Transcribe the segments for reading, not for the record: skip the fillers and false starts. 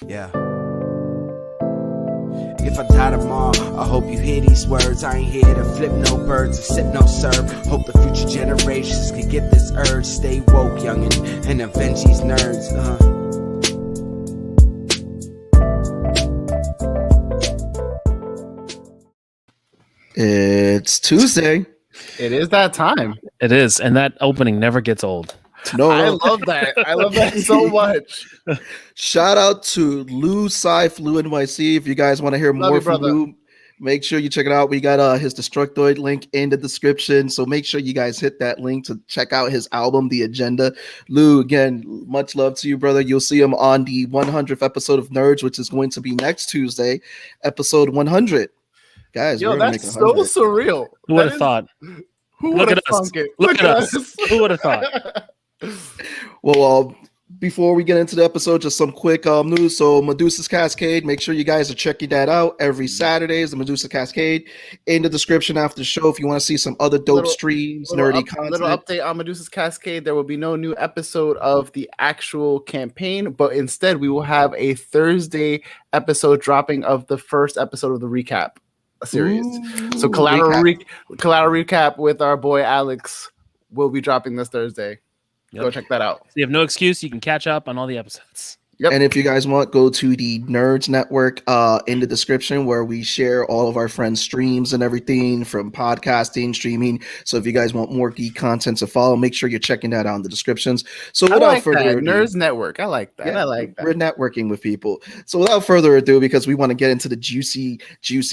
Yeah. If I die tomorrow, I hope you hear these words. I ain't here to flip no birds or sip no serve. Hope the future generations can get this urge. Stay woke, youngin', and avenge these nerds. It's Tuesday. It is that time. It is, and that opening never gets old. No, I love that. I love that so much. Shout out to Lou Scythe, Lou NYC. If you guys want to hear more from Lou, make sure you check it out. We got his Destructoid link in the description, so make sure you guys hit that link to check out his album, The Agenda. Lou, again, much love to you, brother. You'll see him on the 100th episode of Nerds, which is going to be next Tuesday, episode 100. Guys, yo, that's so surreal. Who would have thought? Who would have thunk it? Look at us. Who would have thought? Well, before we get into the episode, just some quick news. So Medusa's Cascade, make sure you guys are checking that out every Saturday. Is the Medusa Cascade in the description after the show if you want to see some other dope streams, nerdy content. Little update on Medusa's Cascade. There will be no new episode of the actual campaign, but instead we will have a Thursday episode dropping of the first episode of the recap series. So collateral recap with our boy Alex will be dropping this Thursday. Go check that out. So you have no excuse. You can catch up on all the episodes. Yep. And if you guys want, go to the Nerds Network in the description where we share all of our friends' streams and everything from podcasting, streaming. So if you guys want more geek content to follow, make sure you're checking that out in the descriptions. So without further ado, Nerds Network. I like that. Yeah, I like that. We're networking with people. So without further ado, because we want to get into the juicy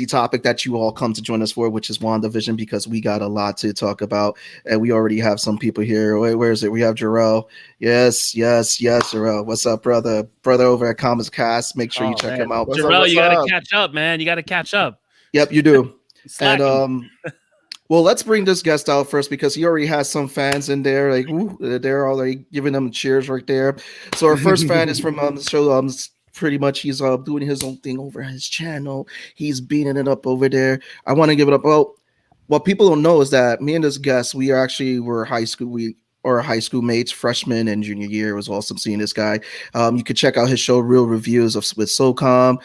topic that you all come to join us for, which is WandaVision, because we got a lot to talk about. And we already have some people here. Wait, where is it? We have Jarrell. Yes, Jarrell. What's up, brother? Brother over at Comics Cast. Make sure you check him out. Jarrell, you got to catch up, man. You got to catch up. Yep, you do. And well, let's bring this guest out first because he already has some fans in there. Like, they're already giving them cheers right there. So our first fan is from the show. Pretty much he's doing his own thing over his channel. He's beating it up over there. I want to give it up. Well, what people don't know is that me and this guest, were high school mates, freshman and junior year. It was awesome seeing this guy. You could check out his show, Real Reviews with SOCOM.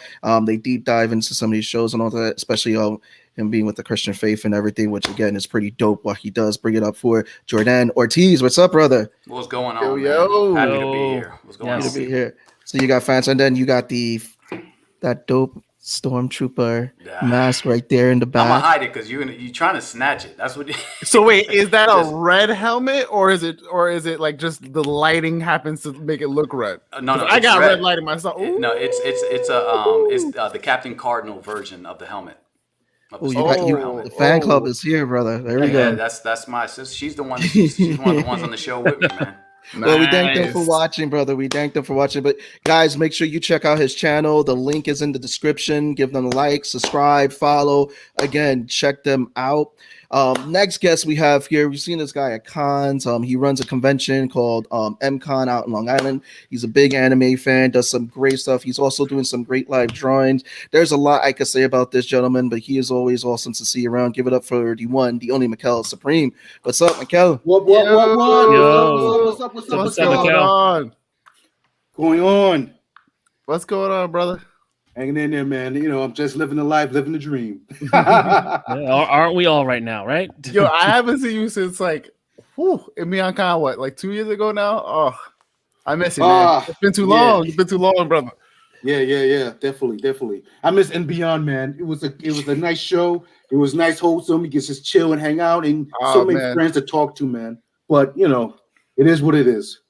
They deep dive into some of these shows and all that, especially him being with the Christian faith and everything, which again is pretty dope what he does. Bring it up for Jourdan Ortiz. What's up, brother? What's going on? Yo. Happy to be here. What's going on? Happy to be here. So you got fans, and then you got that dope Stormtrooper mask right there in the back. I'm gonna hide it because you're trying to snatch it. That's what. So wait, is that a red helmet or is it like just the lighting happens to make it look red? No, I got red lighting myself. No, it's the Captain Cardinal version of the helmet. The fan club is here, brother. There we go. That's my sister. She's the one. She's one of the ones on the show with me, man. Well, we thank them for watching, brother. We thank them for watching. But guys, make sure you check out his channel. The link is in the description. Give them a like, subscribe, follow. Again, check them out. Next guest we have here, we've seen this guy at cons. He runs a convention called MCon out in Long Island. He's a big anime fan, does some great stuff. He's also doing some great live drawings. There's a lot I could say about this gentleman, but he is always awesome to see around. Give it up for the one, the only Mikel Supreme. What's up, Mikel? What? Yo. What's going on? Going on? What's going on, brother? Hanging in there, man. You know, I'm just living the life, living the dream. Aren't we all right now, right? Yo, I haven't seen you since like, in MeonCon, what, like 2 years ago now? Oh, I miss you, man. It's been too long. Yeah. It's been too long, brother. Yeah. Definitely. I miss And Beyond, man. It was a nice show. It was nice, wholesome. You can just chill and hang out, and so many friends to talk to, man. But you know, it is what it is.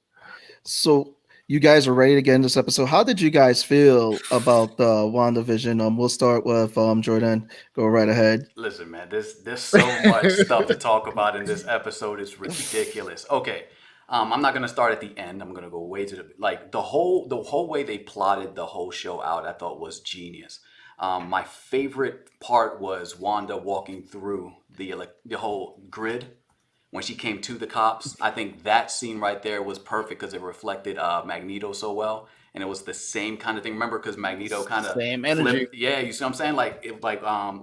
So you guys are ready to get in this episode. How did you guys feel about WandaVision? We'll start with Jourdan. Go right ahead. Listen, man, there's so much stuff to talk about in this episode. It's ridiculous. Okay, I'm not gonna start at the end. I'm gonna go way to the whole way they plotted the whole show out. I thought was genius. My favorite part was Wanda walking through the whole grid. When she came to the cops, I think that scene right there was perfect because it reflected Magneto so well, and it was the same kind of thing. Remember, because Magneto kind of same energy. Yeah, you see what I'm saying? Like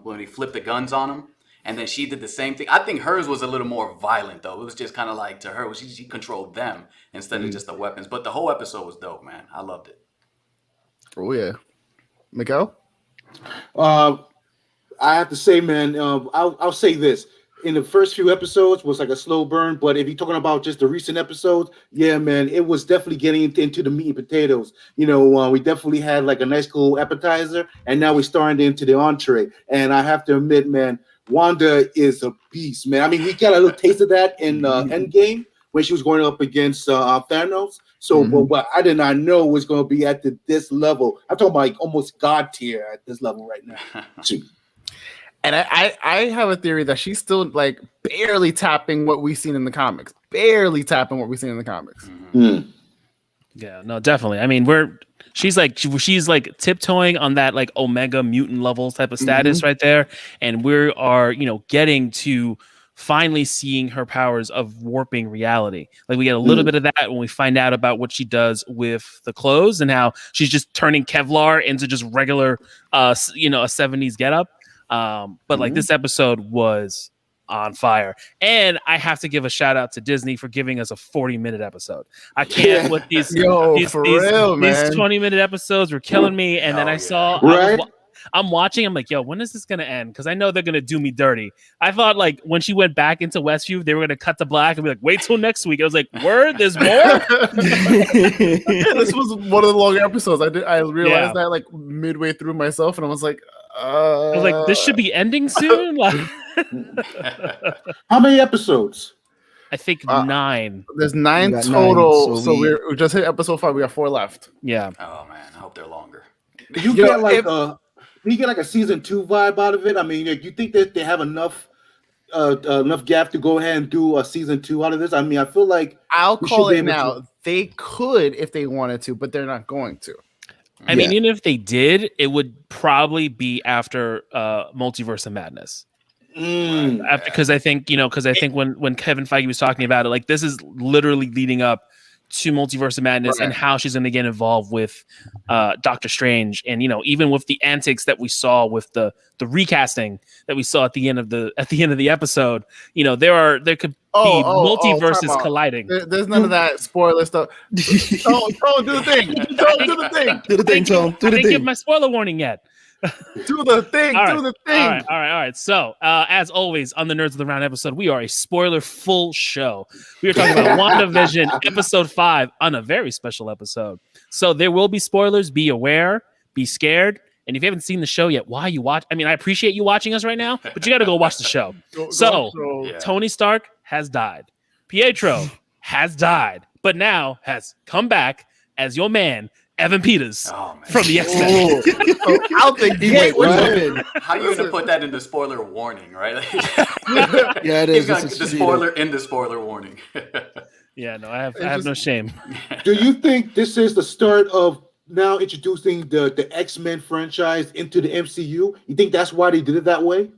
when he flipped the guns on him, and then she did the same thing. I think hers was a little more violent though. It was just kind of like to her, she controlled them instead of just the weapons. But the whole episode was dope, man. I loved it. Oh yeah, Miguel. I have to say, man, I'll say this. In the first few episodes was like a slow burn, but if you're talking about just the recent episodes, yeah, man, it was definitely getting into the meat and potatoes. You know, we definitely had like a nice cool appetizer, and now we're starting into the entree. And I have to admit, man, Wanda is a beast, man. I mean, we got a little taste of that in Endgame when she was going up against Thanos. So, but I did not know it was going to be at this level. I'm talking about like almost God tier at this level right now. And I have a theory that she's still like barely tapping what we've seen in the comics. Barely tapping what we've seen in the comics. Yeah, no, definitely. I mean, she's like tiptoeing on that like Omega mutant levels type of status right there, and we are getting to finally seeing her powers of warping reality. Like we get a little bit of that when we find out about what she does with the clothes and how she's just turning Kevlar into just regular a 70s getup. But like this episode was on fire, and I have to give a shout out to Disney for giving us a 40-minute episode. I can't with these these 20-minute episodes were killing me. And then I saw I'm watching. I'm like, yo, when is this gonna end? Because I know they're gonna do me dirty. I thought like when she went back into Westview, they were gonna cut to black and be like, wait till next week. I was like, word, there's more. This was one of the longer episodes. I realized that like midway through myself, and I was like. I was like, this should be ending soon. How many episodes? I think 9. The's 9 total. So we just hit episode 5. We got 4 left. Yeah. Oh man, I hope they're longer. Do you get like a season 2 vibe out of it? I mean, you think that they have enough gap to go ahead and do a season 2 out of this? I mean, I feel like I'll call it now. They could if they wanted to, but they're not going to. I mean, even if they did, it would probably be after Multiverse of Madness. Because I think when Kevin Feige was talking about it, like this is literally leading up to Multiverse of Madness and how she's going to get involved with Doctor Strange, and even with the antics that we saw with the recasting that we saw at the end of the episode, there could be multiverses colliding. There's none of that spoiler stuff. Don't do the thing. Don't do the thing. Do the thing, Tone. Do the thing. I didn't give my spoiler warning yet. Do the thing. Do the thing. All right. So, as always, on the Nerds of the Round episode, we are a spoiler-full show. We are talking about WandaVision episode 5 on a very special episode. So there will be spoilers. Be aware. Be scared. And if you haven't seen the show yet, why you watch? I mean, I appreciate you watching us right now, but you got to go watch the show. Tony Stark has died. Pietro has died, but now has come back as your man, Evan Peters from the X-Men. I'll think how are you going to put that in the spoiler warning, right? Yeah, it is. The spoiler in the spoiler warning. Yeah, no, I have no shame. Do you think this is the start of now introducing the X-Men franchise into the MCU? You think that's why they did it that way?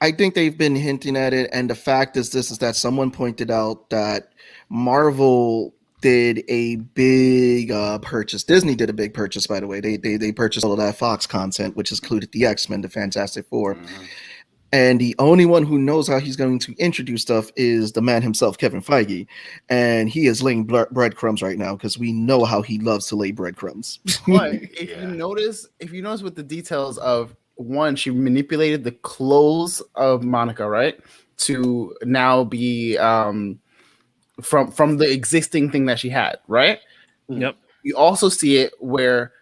I think they've been hinting at it, and the fact is that someone pointed out that Marvel did a big purchase. Disney did a big purchase, by the way. They purchased all of that Fox content, which included the X-Men, the Fantastic Four. And the only one who knows how he's going to introduce stuff is the man himself, Kevin Feige. And he is laying breadcrumbs right now because we know how he loves to lay breadcrumbs. But if you notice with the details of one, she manipulated the clothes of Monica, right? To now be from the existing thing that she had, right? Yep. You also see it where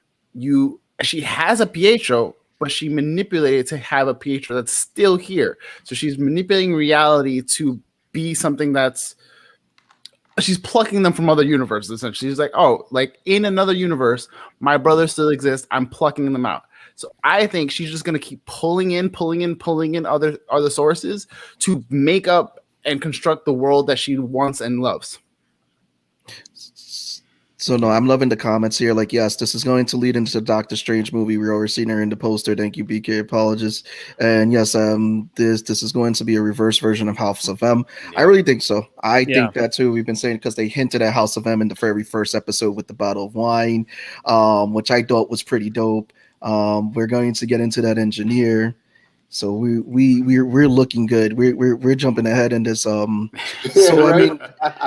she has a Pietro, but she manipulated to have a Pietro that's still here. So she's manipulating reality to be something she's plucking them from other universes. Essentially, she's like, oh, like in another universe, my brother still exists. I'm plucking them out. So I think she's just going to keep pulling in other sources to make up and construct the world that she wants and loves. So no, I'm loving the comments here. Like, yes, this is going to lead into the Doctor Strange movie. We're already seeing her in the poster. Thank you, BK. Apologies. And yes, this is going to be a reverse version of House of M. I really think so. I think that too. We've been saying because they hinted at House of M in the very first episode with the bottle of wine, which I thought was pretty dope. We're going to get into that engineer. So we're looking good. We're jumping ahead in this. So Right? I mean,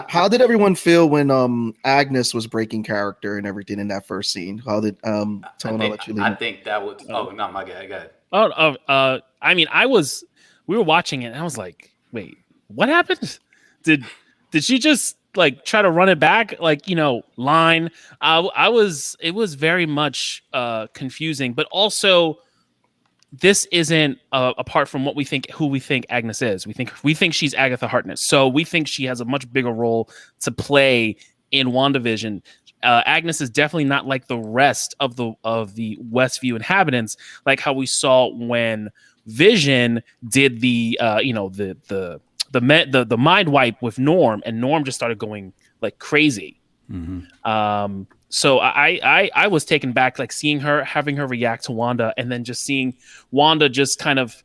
how did everyone feel when Agnes was breaking character and everything in that first scene? How did Tone? I'll let you lead. I think that was. Oh no, my God, go ahead. I mean, we were watching it and I was like, wait, what happened? Did she just like try to run it back? Like, line. It was very much confusing, but also this isn't apart from who we think Agnes is. We think she's Agatha Harkness. So we think she has a much bigger role to play in WandaVision. Agnes is definitely not like the rest of the Westview inhabitants, like how we saw when Vision did the mind wipe with Norm, and Norm just started going like crazy. Mm-hmm. So I was taken back, like having her react to Wanda, and then just seeing Wanda just kind of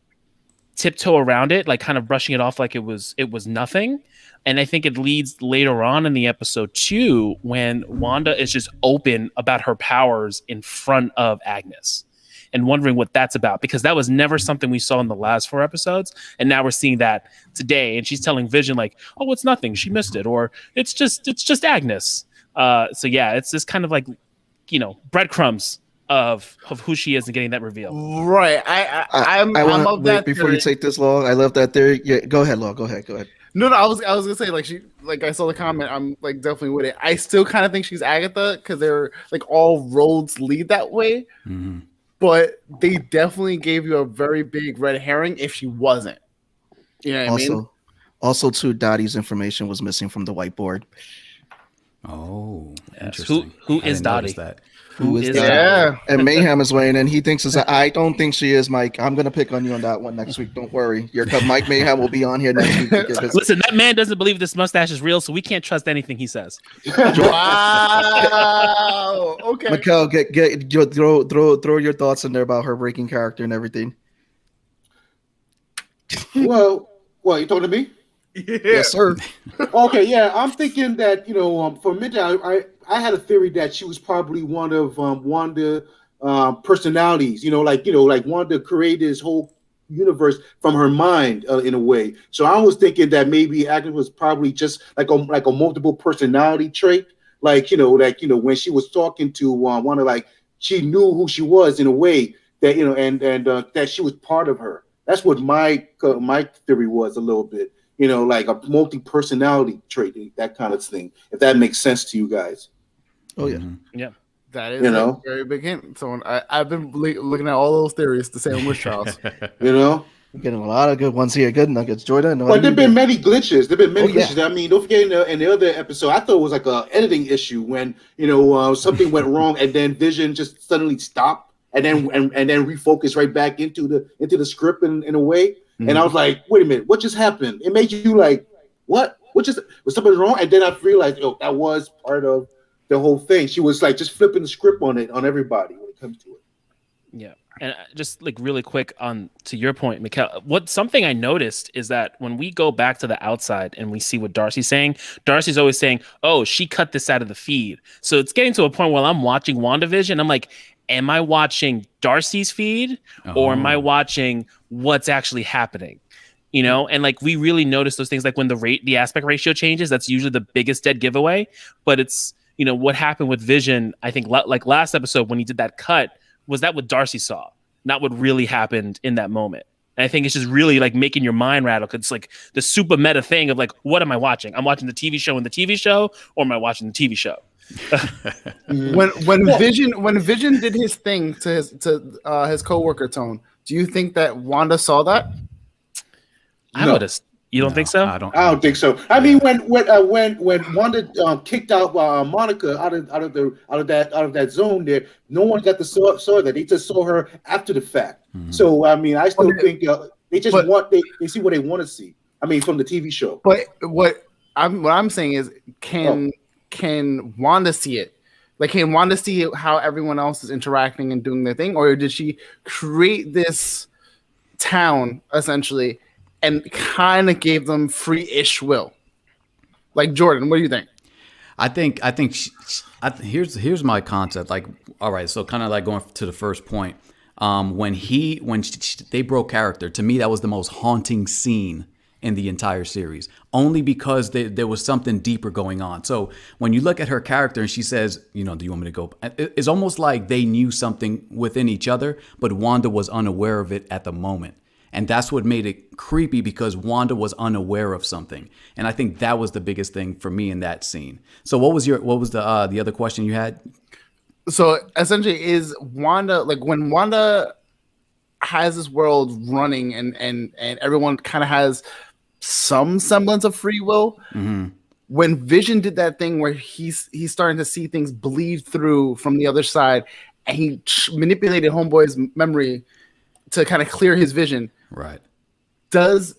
tiptoe around it, like kind of brushing it off like it was nothing. And I think it leads later on in the episode too, when Wanda is just open about her powers in front of Agnes and wondering what that's about, because that was never something we saw in the last 4 episodes. And now we're seeing that today. And she's telling Vision like, oh, it's nothing. She missed it. Or it's just Agnes. So yeah, it's just kind of like, breadcrumbs of who she is and getting that reveal. Right. I'm of that before theory. you take this, Law. I love that theory. Yeah, go ahead, Law. Go ahead. No, I was gonna say I saw the comment. I'm like definitely with it. I still kind of think she's Agatha because they're like all roads lead that way. Mm-hmm. But they definitely gave you a very big red herring if she wasn't. You know what I mean? Also, too, Dottie's information was missing from the whiteboard. Oh, yes. Interesting. Who is Dottie? Who is that? Yeah. And Mayhem is weighing in. He thinks I don't think she is, Mike. I'm gonna pick on you on that one next week. Don't worry. Mike Mayhem will be on here next week. Listen, that man doesn't believe this mustache is real, so we can't trust anything he says. Wow. Okay. Mikkel, throw your thoughts in there about her breaking character and everything. Well, you talking to me? Yeah. Yes, sir. Okay, yeah, I'm thinking that for me, I had a theory that she was probably one of Wanda personalities. Like Wanda created this whole universe from her mind in a way. So I was thinking that maybe Agnes was probably just like a multiple personality trait. Like when she was talking to Wanda, like she knew who she was in a way that and that she was part of her. That's what my theory was a little bit. Like a multi-personality trait, that kind of thing. If that makes sense to you guys. Oh yeah, yeah. That is a very big hint. So I've been looking at all those theories the same with Charles. We're getting a lot of good ones here. Good nuggets, Jourdan. But there've been many glitches. Glitches. I mean, don't forget in the other episode, I thought it was like a editing issue when something went wrong and then Vision just suddenly stopped and then refocused right back into the script in a way. Mm-hmm. And I was like, wait a minute, what just happened? It made you like, what? Was something wrong? And then I realized, that was part of the whole thing. She was like just flipping the script on everybody when it comes to it. Yeah. And just like really quick to your point, Mikkel, something I noticed is that when we go back to the outside and we see what Darcy's saying, Darcy's always saying, oh, she cut this out of the feed. So it's getting to a point where I'm watching WandaVision. I'm like, am I watching Darcy's feed or am I watching what's actually happening? And like we really notice those things, like when the aspect ratio changes, that's usually the biggest dead giveaway. But it's, what happened with Vision, I think like last episode when he did that cut, was that what Darcy saw, not what really happened in that moment. And I think it's just really like making your mind rattle, because it's like the super meta thing of like, what am I watching? I'm watching the TV show in the TV show, or am I watching the TV show? when Vision did his thing to his coworker Tone, do you think that Wanda saw that? I noticed. You don't think so? I don't think so. I mean, when Wanda kicked out Monica out of that zone there, no one got to saw that. They just saw her after the fact. Mm-hmm. So I mean, I still think they just they see what they want to see. I mean, from the TV show. But what I'm saying is, can Wanda see it? Like, can Wanda see how everyone else is interacting and doing their thing, or did she create this town essentially and kind of gave them free-ish will? Like, Jourdan, what do you think? I think here's my concept. Like, all right, so kind of like going to the first point. when they broke character, to me that was the most haunting scene in the entire series, only because there was something deeper going on. So when you look at her character and she says, do you want me to go? It's almost like they knew something within each other, but Wanda was unaware of it at the moment. And that's what made it creepy, because Wanda was unaware of something. And I think that was the biggest thing for me in that scene. So what was the other question you had? So essentially, is Wanda, like, when Wanda has this world running and everyone kind of has some semblance of free will, when Vision did that thing where he's starting to see things bleed through from the other side, and he manipulated Homeboy's memory to kind of clear his vision. Right. Does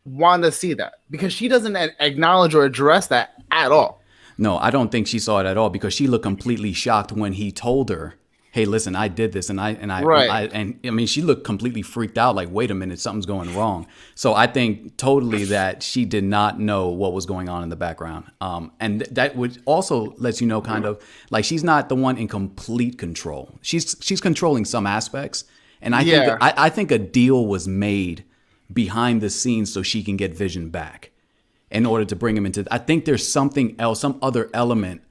Wanda see that? Because she doesn't acknowledge or address that at all. No, I don't think she saw it at all, because she looked completely shocked when he told her, "Hey, listen, I did this," and I mean, she looked completely freaked out, like, "Wait a minute, something's going wrong." So I think totally that she did not know what was going on in the background, and that would also lets you know, kind of like, she's not the one in complete control. She's controlling some aspects, and I think a deal was made behind the scenes so she can get Vision back in order to bring him into. I think there's something else, some other element.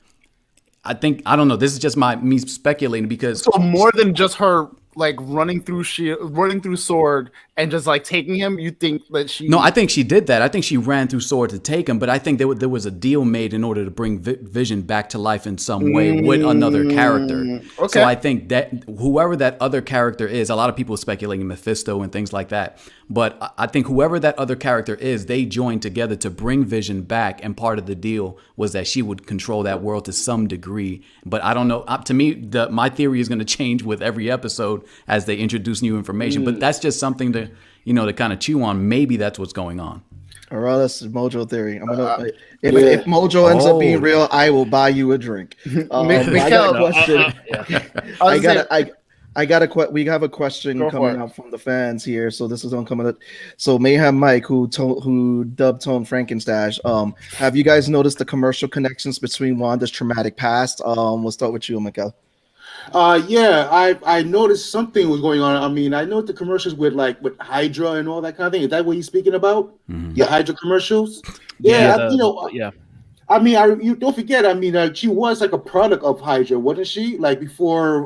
I don't know. This is just me speculating, because so more than just her like running through Sword and just like taking him. You think that she? No, I think she did that. I think she ran through Sword to take him, but I think there was a deal made in order to bring Vision back to life in some way with another character. Okay. So I think that whoever that other character is, a lot of people are speculating Mephisto and things like that, but I think whoever that other character is, they joined together to bring Vision back, and part of the deal was that she would control that world to some degree. But I don't know. To me, my theory is going to change with every episode as they introduce new information. But that's just something to kind of chew on. Maybe that's what's going on. All right, that's Mojo theory. I'm gonna if Mojo ends up being real, I will buy you a drink. I got a question. We have a question coming out from the fans here. So this is on coming up. So Mayhem Mike, who dubbed Tone Frankenstash. Have you guys noticed the commercial connections between Wanda's traumatic past? We'll start with you, Miguel. I noticed something was going on. I mean, I know the commercials with Hydra and all that kind of thing. Is that what he's speaking about? Mm-hmm. The Hydra commercials? Yeah. I mean, you don't forget. I mean, she was like a product of Hydra, wasn't she? Like before,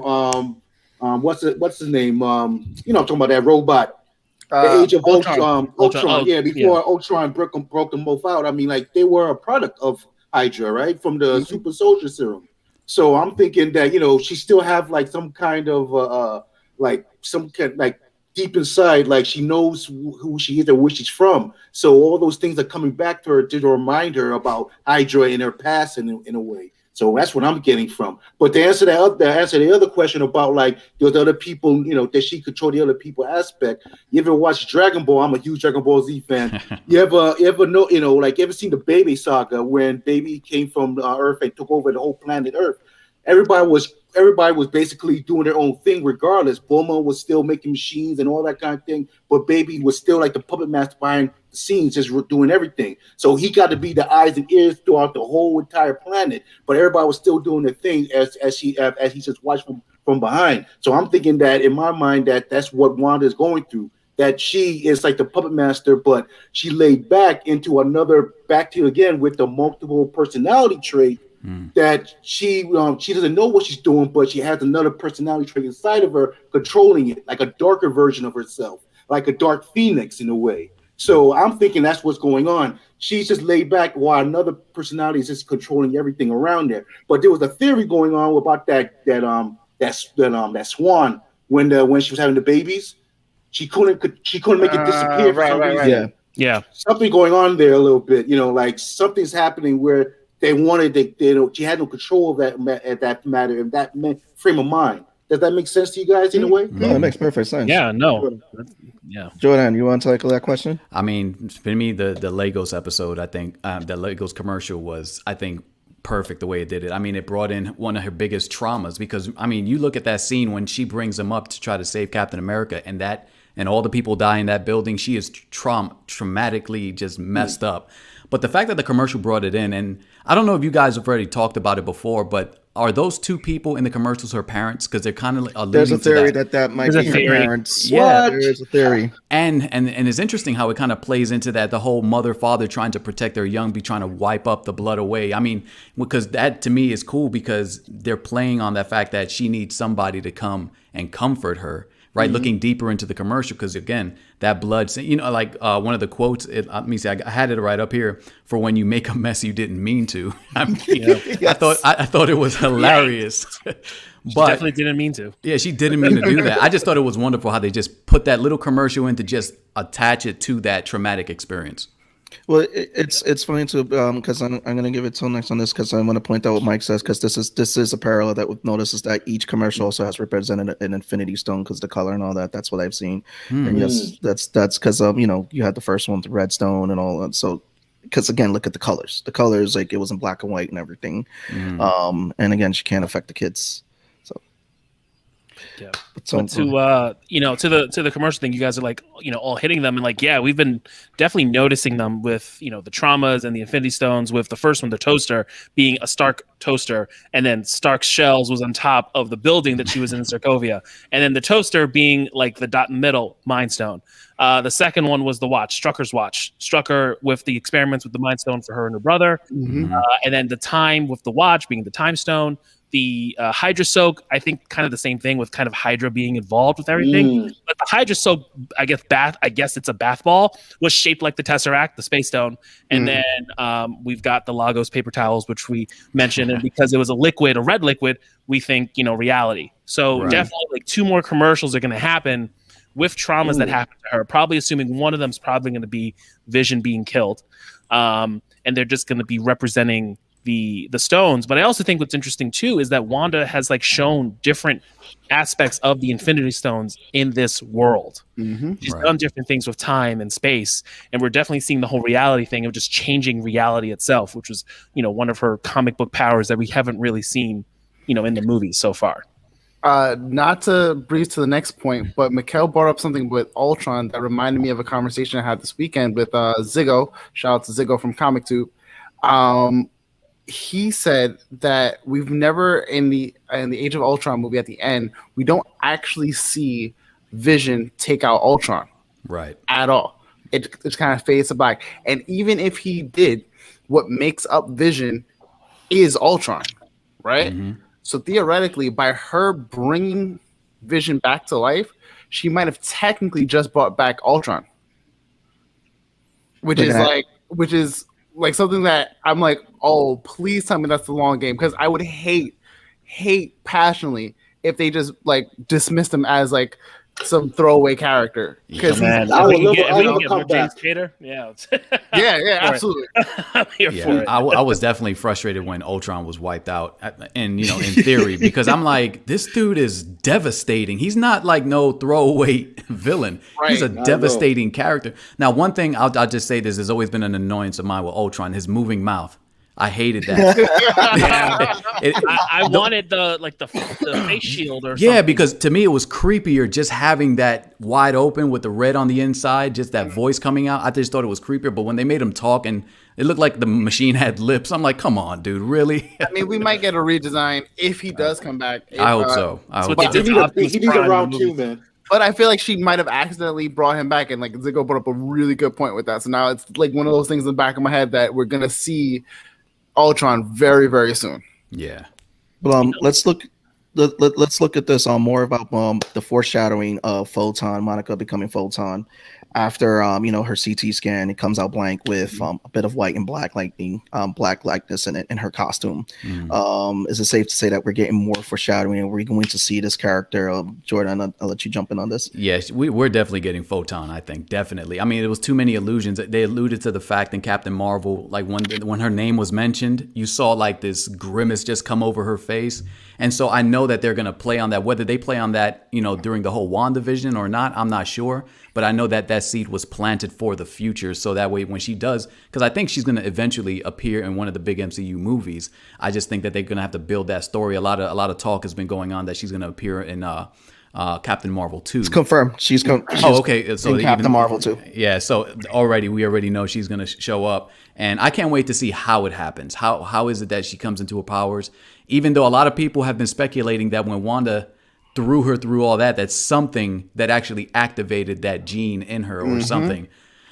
what's his name? I'm talking about that robot. The Age of Ultron. Before Ultron broke them both out. I mean, like, they were a product of Hydra, right? From the Super Soldier Serum. So I'm thinking that, she still have like some kind of deep inside, like she knows who she is and where she's from. So all those things are coming back to her to remind her about Hydra in her past in a way. So that's what I'm getting from. But to answer the other question about like those other people, that she control the other people aspect. You ever watch Dragon Ball? I'm a huge Dragon Ball Z fan. You ever know, you ever seen the Baby Saga when Baby came from Earth and took over the whole planet Earth? Everybody was basically doing their own thing regardless. Bulma was still making machines and all that kind of thing, but Baby was still like the puppet master behind the scenes, just doing everything. So he got to be the eyes and ears throughout the whole entire planet, but everybody was still doing their thing as he just watched from behind. So I'm thinking that in my mind that's what Wanda is going through. That she is like the puppet master, but she laid back to again with the multiple personality trait. That she doesn't know what she's doing, but she has another personality trait inside of her controlling it, like a darker version of herself, like a dark phoenix in a way. So I'm thinking that's what's going on. She's just laid back while another personality is just controlling everything around there. But there was a theory going on about that Swan when she was having the babies. She couldn't make it disappear for some reason. Yeah. Something going on there a little bit. Like something's happening where she had no control of that matter and that frame of mind. Does that make sense to you guys in a way? No, it makes perfect sense. Yeah, no. Yeah. Jourdan, you want to tackle that question? I mean, for me, the Legos episode, I think the Legos commercial was, I think, perfect the way it did it. I mean, it brought in one of her biggest traumas because, I mean, you look at that scene when she brings him up to try to save Captain America and all the people die in that building. She is traumatically just messed up. But the fact that the commercial brought it in, and I don't know if you guys have already talked about it before, but are those two people in the commercials her parents? Because they're kind of alluding There's a theory to that might be her parents. Yeah, there's a theory. And it's interesting how it kind of plays into that, the whole mother father trying to protect their young, be trying to wipe up the blood away. I mean, because that to me is cool because they're playing on that fact that she needs somebody to come and comfort her. Right, looking deeper into the commercial, because again, that blood, like one of the quotes. Let me see, I had it right up here. For when you make a mess you didn't mean to. Yes. I thought it was hilarious. But she definitely didn't mean to. Yeah, she didn't mean to do that. I just thought it was wonderful how they just put that little commercial in to just attach it to that traumatic experience. Well, it's funny too because I'm going to give it till next on this because I want to point out what Mike says because this is a parallel that we've noticed is that each commercial also has represented an Infinity Stone because the color and all that. That's what I've seen, and yes, that's because you had the first one, the red stone and all that. So because again, look at the colors. The colors like it was in black and white and everything, and again, she can't affect the kids. Yeah. But to the commercial thing, you guys are like, all hitting them and like, yeah, we've been definitely noticing them with, the traumas and the Infinity Stones with the first one, the toaster being a Stark toaster. And then Stark's shells was on top of the building that she was in Sokovia. And then the toaster being like the dot in the middle, Mind Stone. The second one was the watch, Strucker's watch. Strucker with the experiments with the Mind Stone for her and her brother. And then the time with the watch being the Time Stone. The Hydra Soak, I think kind of the same thing with kind of Hydra being involved with everything. But the Hydra Soak, I guess it's a bath ball, was shaped like the Tesseract, the Space Stone. And then we've got the Lagos paper towels, which we mentioned. And because it was a red liquid, we think, reality. So definitely like 2 more commercials are going to happen with traumas that happen to her, probably assuming one of them is probably going to be Vision being killed. And they're just going to be representing the stones. But I also think what's interesting too is that Wanda has like shown different aspects of the Infinity Stones in this world. She's done different things with time and space, and we're definitely seeing the whole reality thing of just changing reality itself, which was one of her comic book powers that we haven't really seen in the movies so far. Not to breeze to the next point, but Mikkel brought up something with Ultron that reminded me of a conversation I had this weekend with Ziggo. Shout out to Ziggo from ComicTube. He said that we've never in the Age of Ultron movie at the end, we don't actually see Vision take out Ultron, right? At all. It kind of fades to black. And even if he did, what makes up Vision is Ultron, right? So theoretically, by her bringing Vision back to life, she might have technically just brought back Ultron, which is like something that I'm like, oh, please tell me that's the long game, because I would hate passionately if they just like dismissed him as like some throwaway character. Because we can get more James Spader. Yeah, absolutely. I was definitely frustrated when Ultron was wiped out, and in theory, because I'm like, this dude is devastating. He's not like no throwaway villain. Right. He's a devastating character. Now, one thing I'll just say this has always been an annoyance of mine with Ultron: his moving mouth. I hated that. I wanted the face shield or something. Yeah, because to me it was creepier just having that wide open with the red on the inside, just that voice coming out. I just thought it was creepier. But when they made him talk and it looked like the machine had lips, I'm like, come on, dude, really? I mean, we might get a redesign if he does come back. I hope so. He needs a round 2, man. But I feel like she might have accidentally brought him back, and like Ziggo brought up a really good point with that. So now it's like one of those things in the back of my head that we're gonna see Ultron very, very soon. Yeah. But let's look at this more about the foreshadowing of Photon, Monica becoming Photon. After her CT scan, it comes out blank with a bit of white and black lightning, black likeness in her costume. Is it safe to say that we're getting more foreshadowing and we're going to see this character? Jourdan, I'll let you jump in on this. Yes, we're definitely getting Photon, I think, definitely. I mean, it was too many illusions. They alluded to the fact in Captain Marvel, like when her name was mentioned, you saw like this grimace just come over her face. And so I know that they're going to play on that. Whether they play on that, during the whole Wandavision or not, I'm not sure. But I know that seed was planted for the future. So that way when she does, because I think she's going to eventually appear in one of the big MCU movies. I just think that they're going to have to build that story. A lot of talk has been going on that she's going to appear in Captain Marvel 2. It's confirmed. She's okay. So in Captain Marvel 2. Yeah, so we already know she's going to show up. And I can't wait to see how it happens. How is it that she comes into her powers? Even though a lot of people have been speculating that when Wanda threw her through all that, that's something that actually activated that gene in her or something.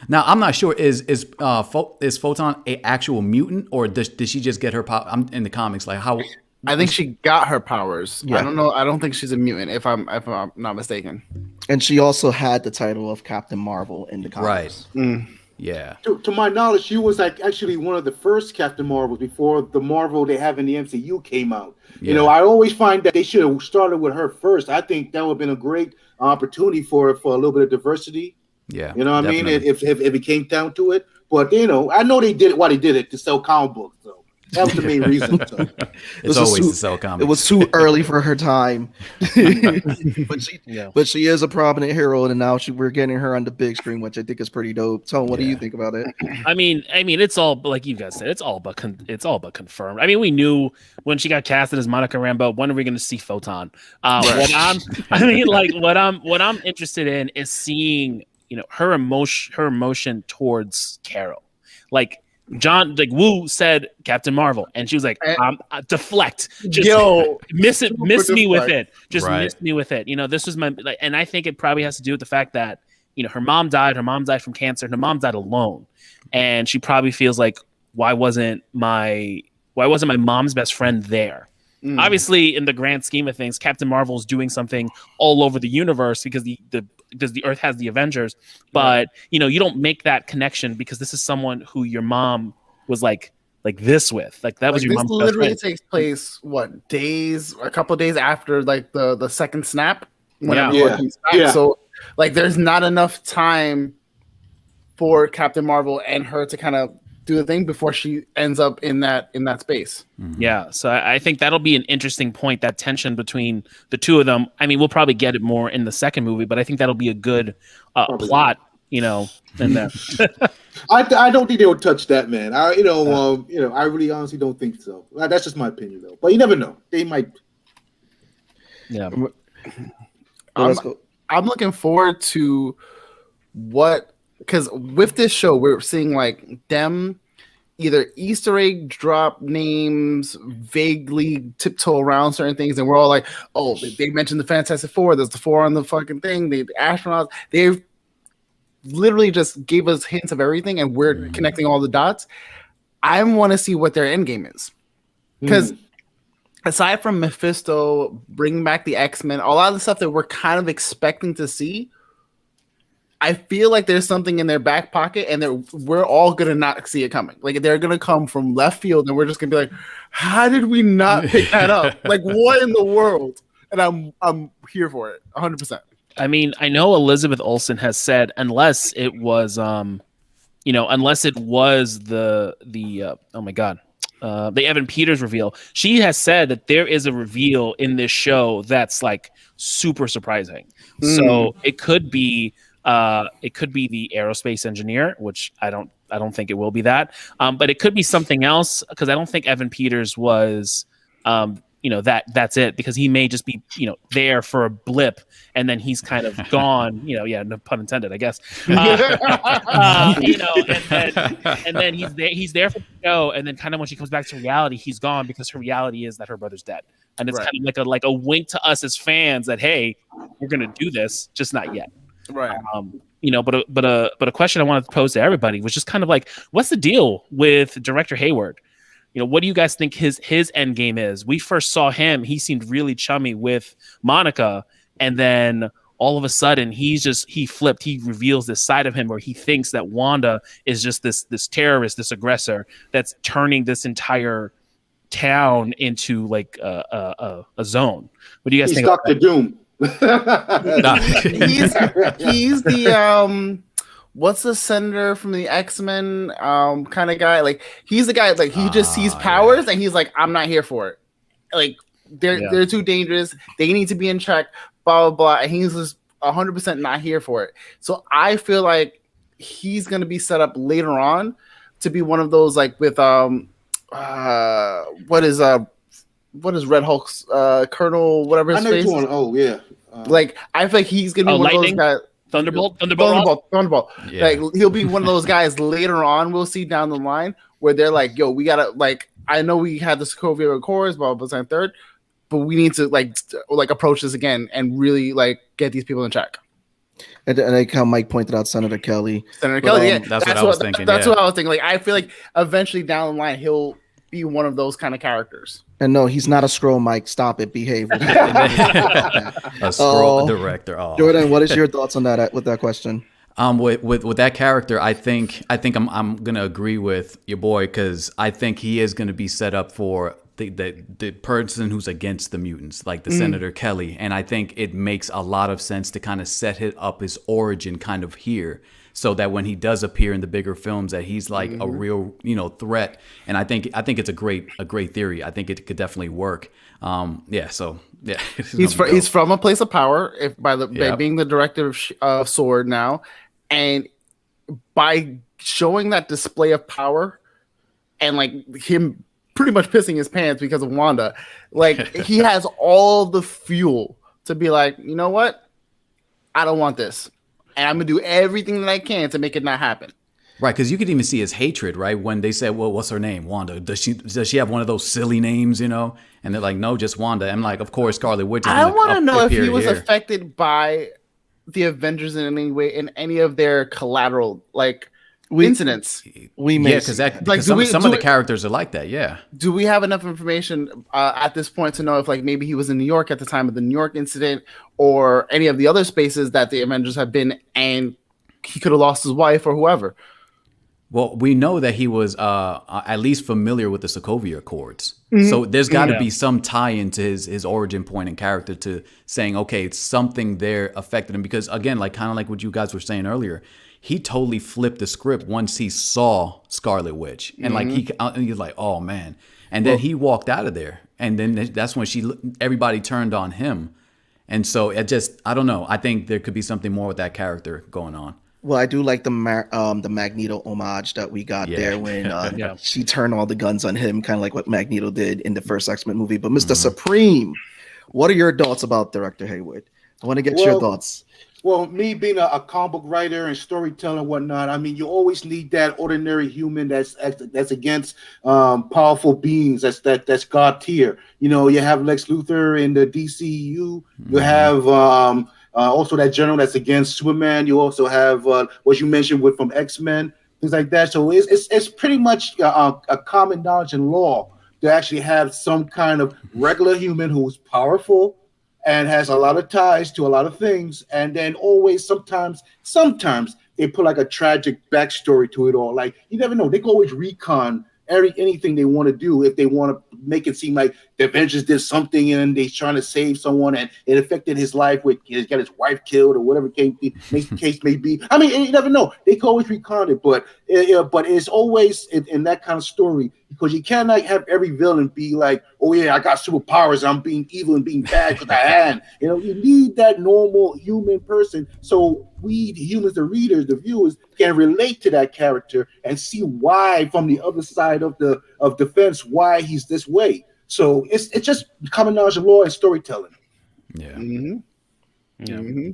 Now, I'm not sure, is Photon a actual mutant, or did she just get her power? I'm in the comics, like how... I think she got her powers. Yeah. I don't know. I don't think she's a mutant, if I'm not mistaken. And she also had the title of Captain Marvel in the comics. Right. Yeah. To my knowledge, she was like actually one of the first Captain Marvels before the Marvel they have in the MCU came out. Yeah. You know, I always find that they should have started with her first. I think that would have been a great opportunity for a little bit of diversity. Yeah. You know what definitely. I mean? If it came down to it. But, you know, I know they did it why they did it, to sell comic books. So that was the main reason. So. It's always to sell comics. It was too early for her time. But she is a prominent hero, and now we're getting her on the big screen, which I think is pretty dope. Tone, what do you think about it? I mean, it's all, like you guys said, it's all but confirmed. I mean, we knew when she got casted as Monica Rambeau, when are we going to see Photon? What I'm interested in is seeing, you know, her emotion towards Carol. Like John, like Wu said, Captain Marvel, and she was like, deflect, just miss me with it, just miss me with it. You know, this was my, like, and I think it probably has to do with the fact that, you know, her mom died from cancer, and her mom died alone, and she probably feels like, why wasn't my mom's best friend there? Obviously, in the grand scheme of things, Captain Marvel is doing something all over the universe because the Earth has the Avengers. But you know, you don't make that connection because this is someone who your mom was like this with. Like that was your mom's best friend. This literally takes place a couple of days after like the second snap. So like, there's not enough time for Captain Marvel and her to kind of do the thing before she ends up in that space. Yeah, so I think that'll be an interesting point, that tension between the two of them. I mean, we'll probably get it more in the second movie, but I think that'll be a good plot, you know, in there. I don't think they would touch that, man. I really honestly don't think so. That's just my opinion, though. But you never know. They might. Yeah. I'm looking forward to because with this show, we're seeing like them either Easter egg drop names, vaguely tiptoe around certain things, and we're all like, oh, they mentioned the Fantastic Four. There's the four on the fucking thing. The astronauts. They've literally just gave us hints of everything, and we're connecting all the dots. I want to see what their end game is, because aside from Mephisto bringing back the X-Men, a lot of the stuff that we're kind of expecting to see, I feel like there's something in their back pocket, and we're all gonna not see it coming. Like they're gonna come from left field, and we're just gonna be like, "How did we not pick that up? Like, what in the world?" And I'm here for it, 100%. I mean, I know Elizabeth Olsen has said, unless it was the Evan Peters reveal, she has said that there is a reveal in this show that's like super surprising. So it could be the aerospace engineer, which I don't think it will be that. But it could be something else, because I don't think Evan Peters was, that's it, because he may just be, there for a blip, and then he's kind of gone, no pun intended, I guess. And then he's there for the show, and then kind of when she comes back to reality, he's gone, because her reality is that her brother's dead. And it's kind of like a wink to us as fans that, hey, we're going to do this, just not yet. Right. But a question I wanted to pose to everybody was just kind of like, what's the deal with Director Hayward? What do you guys think his end game is? We first saw him, he seemed really chummy with Monica, and then all of a sudden he flipped. He reveals this side of him where he thinks that Wanda is just this terrorist, this aggressor that's turning this entire town into like a zone. What do you guys think? Dr. Doom. He's the what's the senator from the X-Men kind of guy? Like, he's the guy, like, he just sees powers and he's like, I'm not here for it. Like, they're too dangerous. They need to be in check, blah blah blah. And he's just 100% not here for it. So I feel like he's gonna be set up later on to be one of those, like, with what is Red Hulk's Colonel whatever his face? Oh yeah. Like I feel like he's gonna be one Lightning? of those guys. Thunderbolt. Yeah. Like he'll be one of those guys later on. We'll see down the line where they're like, "Yo, we gotta like. I know we had the Sokovia Accords, blah blah blah, third, but we need to like approach this again and really like get these people in check." And like how Mike pointed out, Senator Kelly. Yeah, that's what I was thinking. That's what I was thinking. Like I feel like eventually down the line he'll be one of those kind of characters. And no, he's not a scroll, Mike. Stop it. Behave. A scroll director. Oh. Jourdan, what is your thoughts on that with that question? With that character, I think I'm gonna agree with your boy because I think he is gonna be set up for the person who's against the mutants, like the Senator Kelly, and I think it makes a lot of sense to kind of set up his origin kind of here, so that when he does appear in the bigger films, that he's like a real threat. And I think it's a great theory. I think it could definitely work. He's from a place of power, by being the director of Sword now, and by showing that display of power, and like him pretty much pissing his pants because of Wanda, like he has all the fuel to be like, you know what, I don't want this, and I'm gonna do everything that I can to make it not happen. Right, because you could even see his hatred, right? When they said, "Well, what's her name? Wanda? Does she have one of those silly names, And they're like, "No, just Wanda." I'm like, "Of course, Scarlet Witch." I want to know if he was affected by the Avengers in any way, in any of their collateral incidents. Because some of the characters are like that. Yeah. Do we have enough information at this point to know if maybe he was in New York at the time of the New York incident, or any of the other spaces that the Avengers have been, and he could have lost his wife or whoever? Well, we know that he was at least familiar with the Sokovia Accords. Mm-hmm. So there's got to be some tie into his origin point and character to saying, okay, it's something there affected him. Because again, kind of like what you guys were saying earlier, he totally flipped the script once he saw Scarlet Witch. And he's like, oh man. And then he walked out of there. And then that's when everybody turned on him. And so I don't know. I think there could be something more with that character going on. Well, I do like the Magneto homage that we got there when she turned all the guns on him, kind of like what Magneto did in the first X-Men movie. But Mr. Supreme, what are your thoughts about Director Hayward? I want to get your thoughts. Well, me being a comic book writer and storyteller and whatnot, I mean, you always need that ordinary human that's against powerful beings. That's God tier. You have Lex Luthor in the DCU. You have also that general that's against Superman. You also have what you mentioned from X-Men, things like that. So it's pretty much a common knowledge and law to actually have some kind of regular human who's powerful and has a lot of ties to a lot of things, and then always sometimes they put a tragic backstory to it all. Like, you never know, they can always recon anything they want to do if they want to make it seem like the Avengers did something and they're trying to save someone and it affected his life, he got his wife killed or whatever the case may be. I mean, you never know. They can always recon it, but it's always in that kind of story, because you cannot have every villain be like, oh yeah, I got superpowers, I'm being evil and being bad because I had. You need that normal human person, so we, the humans, the readers, the viewers, can relate to that character and see why, from the other side of the fence, why he's this way. So it's just common knowledge of law and storytelling. Yeah. Mm-hmm. Yeah. Mm-hmm.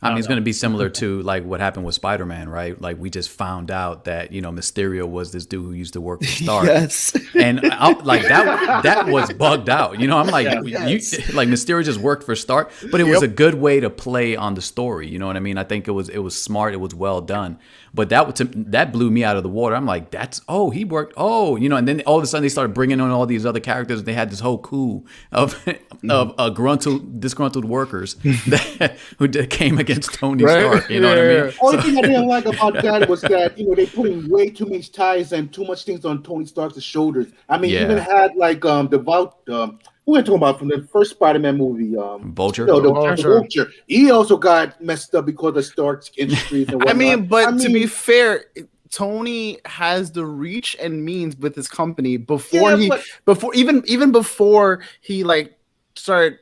I mean, it's going to be similar to what happened with Spider-Man, right? Like, we just found out that Mysterio was this dude who used to work for Stark. Yes, and that was bugged out. I'm like, Mysterio just worked for Stark, but it was a good way to play on the story. You know what I mean? I think it was smart. It was well done. But that blew me out of the water. I'm like, he worked. And then all of a sudden they started bringing on all these other characters. They had this whole coup of disgruntled workers who came against Tony Stark. You know what I mean? Only thing I didn't like about that was that they putting way too many ties and too much things on Tony Stark's shoulders. I mean, even had who are we talking about from the first Spider-Man movie? Vulture. The Vulture. He also got messed up because of Stark's industries and whatnot. To be fair, Tony has the reach and means with his company before he started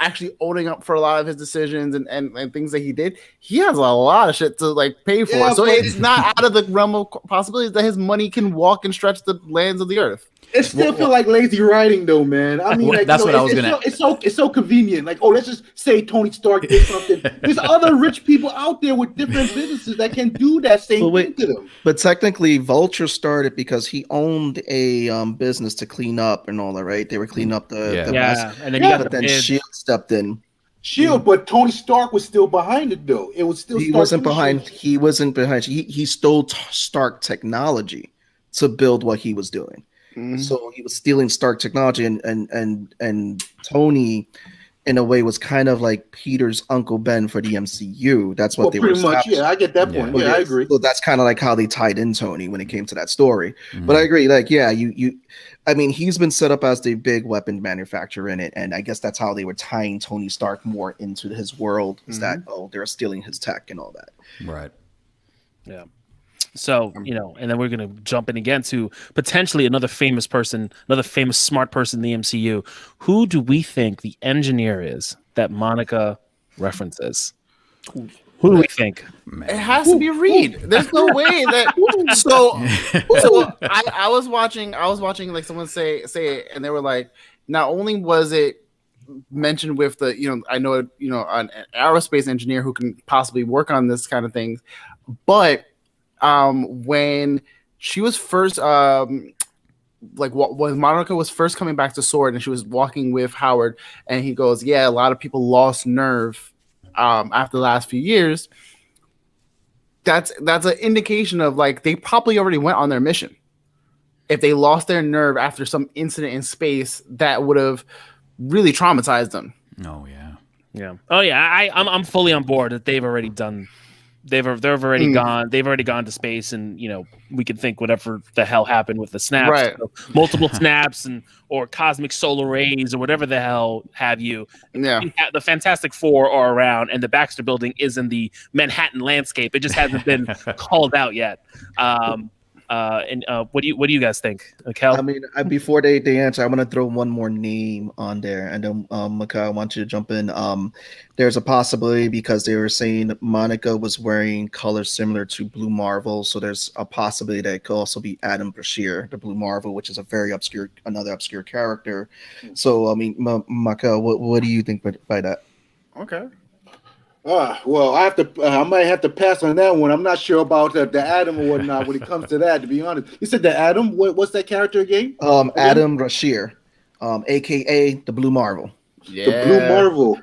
actually owning up for a lot of his decisions and things that he did. He has a lot of shit to pay for. So it's not out of the realm of possibilities that his money can walk and stretch the lands of the earth. It still feel like lazy writing, though, man. I mean, like, that's what I was gonna. It's so convenient. Like, oh, let's just say Tony Stark did something. There's other rich people out there with different businesses that can do that same thing to them. But technically, Vulture started because he owned a business to clean up and all that, right? They were cleaning up the mess. And then but then Shield stepped in. Shield, but Tony Stark was still behind it, though. It was still. He wasn't behind. He wasn't behind. He stole Stark technology to build what he was doing. So he was stealing Stark technology, and Tony, in a way, was kind of like Peter's Uncle Ben for the MCU. That's what they were. Pretty much, yeah. I get that point. Yeah, I agree. So that's kind of like how they tied in Tony when it came to that story. But I agree. Like, yeah, I mean, he's been set up as the big weapon manufacturer in it, and I guess that's how they were tying Tony Stark more into his world. Is that they're stealing his tech and all that? Right. Yeah. So, and then we're going to jump in again to potentially another famous person, another famous smart person in the MCU. Who do we think the engineer is that Monica references? Who do we think? It has to be Reed. There's no way that. So I was watching like someone say it, and they were like, not only was it mentioned with the, I know, an aerospace engineer who can possibly work on this kind of things, but when she was first when Monica was first coming back to S.W.O.R.D. and she was walking with Howard, and he goes, yeah, a lot of people lost nerve after the last few years. That's an indication of like they probably already went on their mission. If they lost their nerve after some incident in space, that would have really traumatized them. Oh yeah. Oh yeah. I'm fully on board that they've already done. They've already gone. They've already gone to space, and we can think whatever the hell happened with the snaps, right? So multiple snaps, or cosmic solar rays, or whatever the hell have you. Yeah, the Fantastic Four are around, and the Baxter Building is in the Manhattan landscape. It just hasn't been called out yet. What do you guys think, Kel? I mean, before they answer, I want to throw one more name on there, and then Mika, I want you to jump in. There's a possibility because they were saying Monica was wearing colors similar to Blue Marvel, so there's a possibility that it could also be Adam Brashear, the Blue Marvel, which is another obscure character. So I mean, Mika, what do you think by that? Okay. Well, I might have to pass on that one. I'm not sure about the Adam or whatnot when it comes to that, to be honest. You said the Adam? What's that character again? Adam Brashear, aka the Blue Marvel. Yeah. The Blue Marvel.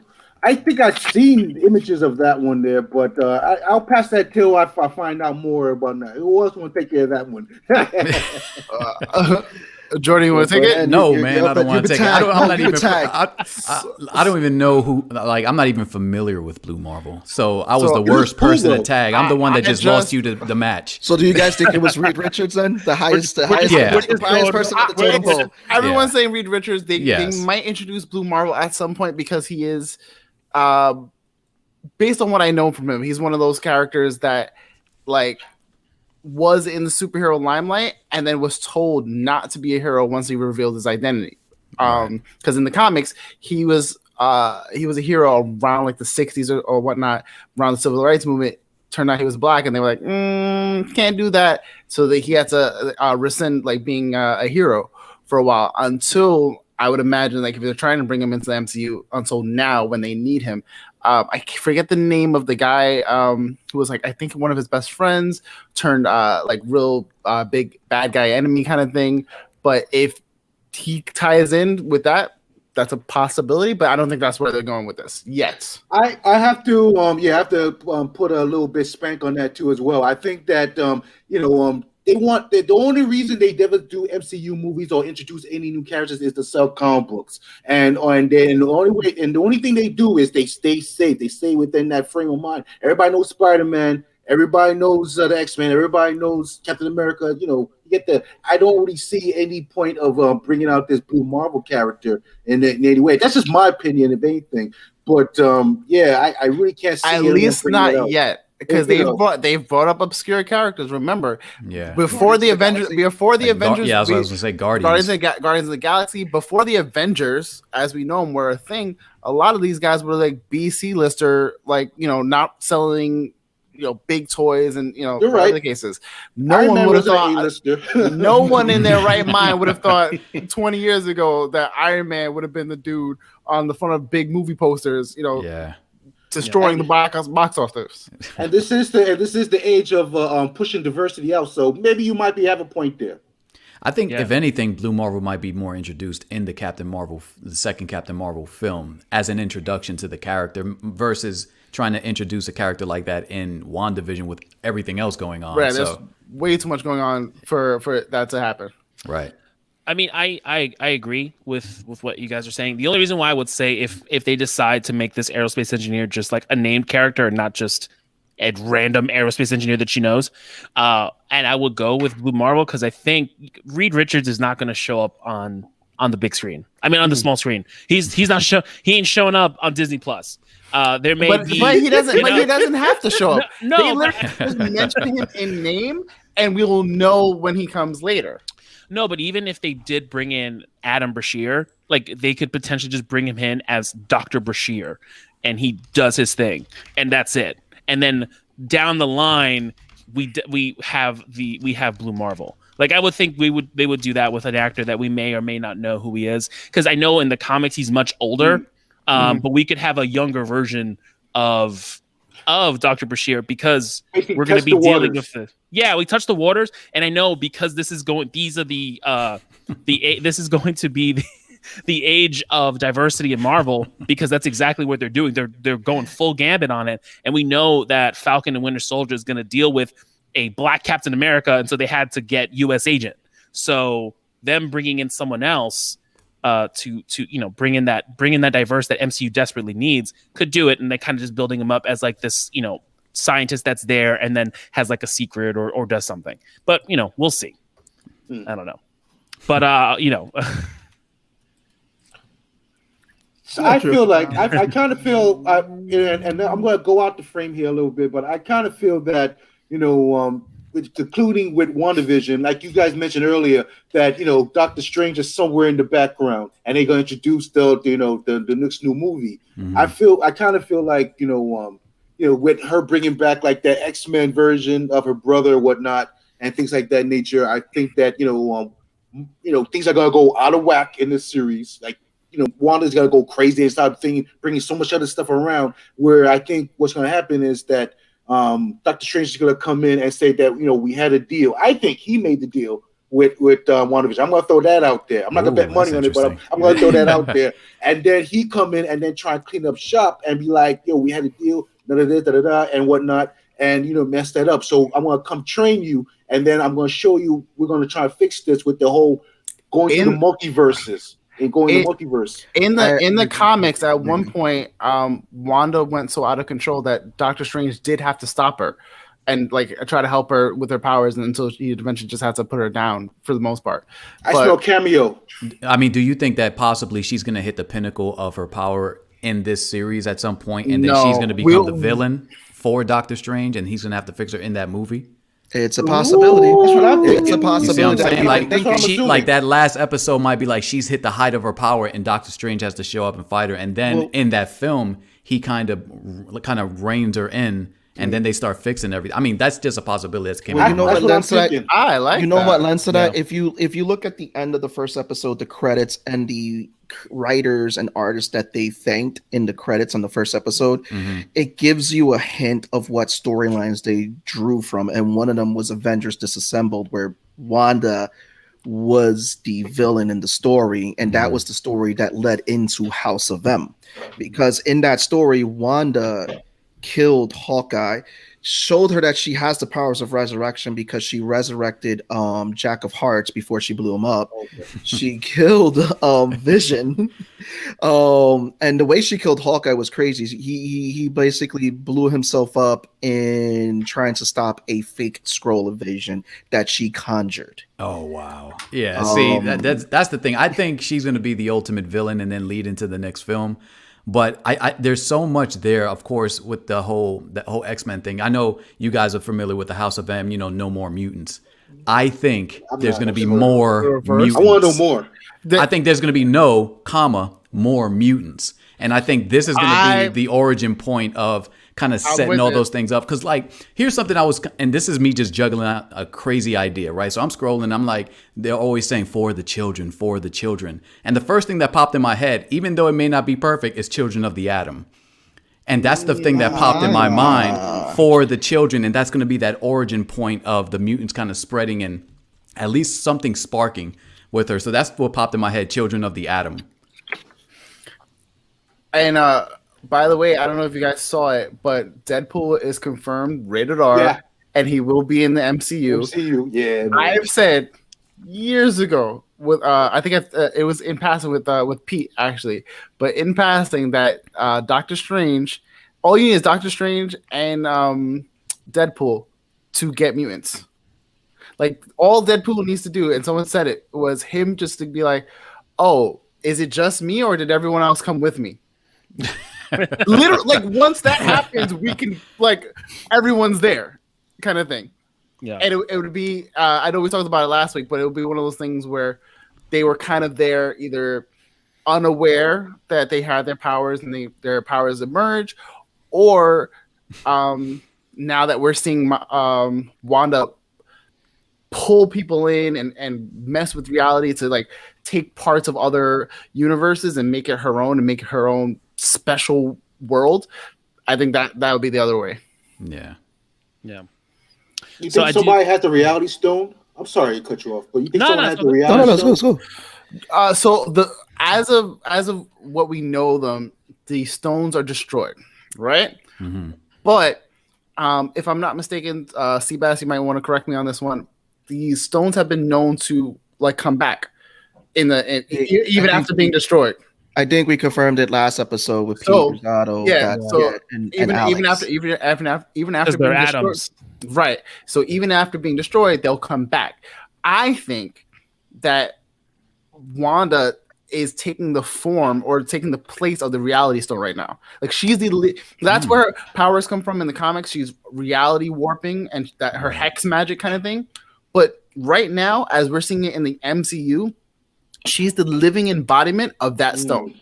I think I've seen images of that one there, but I'll pass that till I find out more about that. Who else want to take care of that one? Jordan, you want to take it? No, man, I don't want to take it. I don't even know who. Like, I'm not even familiar with Blue Marvel, so I was the worst person to tag. I'm the one that just lost you the match. So, do you guys think it was Reed Richards then, the highest person at the totem pole? Everyone's saying Reed Richards. They might introduce Blue Marvel at some point because he is, based on what I know from him, he's one of those characters that, like, was in the superhero limelight and then was told not to be a hero once he revealed his identity. Because in the comics, he was a hero around like the 60s or whatnot, around the civil rights movement. Turned out he was black, and they were like, can't do that. So that he had to rescind like being a hero for a while until, I would imagine, like if they're trying to bring him into the MCU until now when they need him. I forget the name of the guy who was like, I think one of his best friends turned like real big bad guy enemy kind of thing. But if he ties in with that, that's a possibility. But I don't think that's where they're going with this yet. I have to put a little bit spank on that too as well. I think that they want the only reason they never do MCU movies or introduce any new characters is to sell comic books, and the only thing they do is they stay safe. They stay within that frame of mind. Everybody knows Spider-Man. Everybody knows the X-Men. Everybody knows Captain America. I don't really see any point of bringing out this Blue Marvel character in any way. That's just my opinion, if anything. But I really can't see. At least not yet. Because they've brought up obscure characters. Remember, before the Avengers, I was going to say Guardians of the Galaxy. Before the Avengers, as we know them, were a thing. A lot of these guys were like B-C lister, like not selling big toys and You're whatever right. the case is. No Iron one Man would have was an thought. A-lister. No one in their right mind would have thought 20 years ago that Iron Man would have been the dude on the front of big movie posters. Destroying the box office. And this is the age of pushing diversity out. So maybe you might have a point there. I think if anything, Blue Marvel might be more introduced in the second Captain Marvel film as an introduction to the character versus trying to introduce a character like that in WandaVision with everything else going on. Right, there's way too much going on for that to happen. Right. I mean, I agree with what you guys are saying. The only reason why I would say if they decide to make this aerospace engineer just like a named character and not just a random aerospace engineer that she knows, and I would go with Blue Marvel because I think Reed Richards is not going to show up on the big screen. I mean, on the small screen. He ain't showing up on Disney Plus. There may be, but he doesn't. But he doesn't have to show up. No, they literally just mention him in name, and we will know when he comes later. No, but even if they did bring in Adam Brashear, like they could potentially just bring him in as Dr. Brashear, and he does his thing, and that's it. And then down the line, we have Blue Marvel. Like I would think they would do that with an actor that we may or may not know who he is, because I know in the comics he's much older, but we could have a younger version of Dr. Brashear because we're going to be dealing with the we touch the waters, and I know because this is going to be the age of diversity in Marvel, because that's exactly what they're doing. They're going full gambit on it, and we know that Falcon and Winter Soldier is going to deal with a black Captain America, and so they had to get U.S. Agent. So them bringing in someone else to bring in that diverse that MCU desperately needs could do it, and they kind of just building him up as like this scientist that's there and then has like a secret or does something. But we'll see. I don't know, but So I feel like I kind of feel, and I'm going to go out the frame here a little bit, but I kind of feel that concluding with WandaVision, like you guys mentioned earlier, that Doctor Strange is somewhere in the background, and they're going to introduce the next new movie. Mm-hmm. I kind of feel like with her bringing back like that X-Men version of her brother or whatnot, and things like that nature. I think that things are going to go out of whack in this series, like. Wanda's got to go crazy and start bringing so much other stuff around, where I think what's going to happen is that Doctor Strange is going to come in and say that, we had a deal. I think he made the deal with WandaVision. I'm going to throw that out there. I'm not going to bet money on it, but I'm going to throw that out there. And then he come in and then try and clean up shop and be like, we had a deal, and whatnot, and, mess that up. So I'm going to come train you, and then I'm going to show you, we're going to try and fix this with the whole going to the multiverses. And going to multiverse. In the comics, at one point, Wanda went so out of control that Doctor Strange did have to stop her and like try to help her with her powers, until he eventually just had to put her down for the most part. I smell cameo. I mean, do you think that possibly she's going to hit the pinnacle of her power in this series at some point, and then she's going to become the villain for Doctor Strange, and he's going to have to fix her in that movie? It's a possibility. That's what I think. It's a possibility. Like that last episode might be like she's hit the height of her power, and Doctor Strange has to show up and fight her. And then in that film, he kind of reins her in, and then they start fixing everything. I mean, that's just a possibility. That's came. Well, you know what lends to that? I like. You know what lends to that? If you look at the end of the first episode, the credits and the writers and artists that they thanked in the credits on the first episode, it gives you a hint of what storylines they drew from, and one of them was Avengers Disassembled, where Wanda was the villain in the story, and that was the story that led into House of M, because in that story, Wanda killed Hawkeye, showed her that she has the powers of resurrection because she resurrected Jack of Hearts before she blew him up. She killed Vision, and the way she killed Hawkeye was crazy. He basically blew himself up in trying to stop a fake Skrull invasion that she conjured. Oh wow! Yeah, see, that's the thing. I think she's going to be the ultimate villain and then lead into the next film. But I there's so much there, of course, with the whole X-Men thing. I know you guys are familiar with the House of M, no more mutants. I think there's going to be more mutants. I want to know more. I think there's going to be more mutants. And I think this is going to be the origin point of kind of setting all those things up. Because, like, here's something and this is me just juggling out a crazy idea, right? So I'm scrolling, I'm like, they're always saying for the children. And the first thing that popped in my head, even though it may not be perfect, is Children of the Atom. And that's the thing that popped in my mind, for the children. And that's going to be that origin point of the mutants kind of spreading and at least something sparking with her. So that's what popped in my head, Children of the Atom. And by the way, I don't know if you guys saw it, but Deadpool is confirmed rated R, and he will be in the MCU. Yeah. Man. I've said years ago with I think it was in passing with Pete actually, but in passing that Doctor Strange, all you need is Doctor Strange and Deadpool to get mutants. Like all Deadpool needs to do, and someone said it was him just to be like, "Oh, is it just me, or did everyone else come with me?" Literally, like once that happens, we can everyone's there, kind of thing. Yeah, and it would be. I know we talked about it last week, but it would be one of those things where they were kind of there, either unaware that they had their powers and their powers emerge, or now that we're seeing Wanda pull people in and mess with reality to take parts of other universes and make it her own and make it her own special world. I think that would be the other way. Yeah. You think somebody has the reality stone? I'm sorry to cut you off, but you think someone has the reality stone? Let's go. So as of what we know, the stones are destroyed, right? Mm-hmm. But if I'm not mistaken, Seabass, you might want to correct me on this one. These stones have been known to come back even after being destroyed. I think we confirmed it last episode with Pete Rosado. Even after they're being atoms, destroyed, right? So even after being destroyed, they'll come back. I think that Wanda is taking the form or taking the place of the reality stone right now. Like she's that's where her powers come from in the comics. She's reality warping and that her hex magic kind of thing. But right now, as we're seeing it in the MCU, she's the living embodiment of that stone.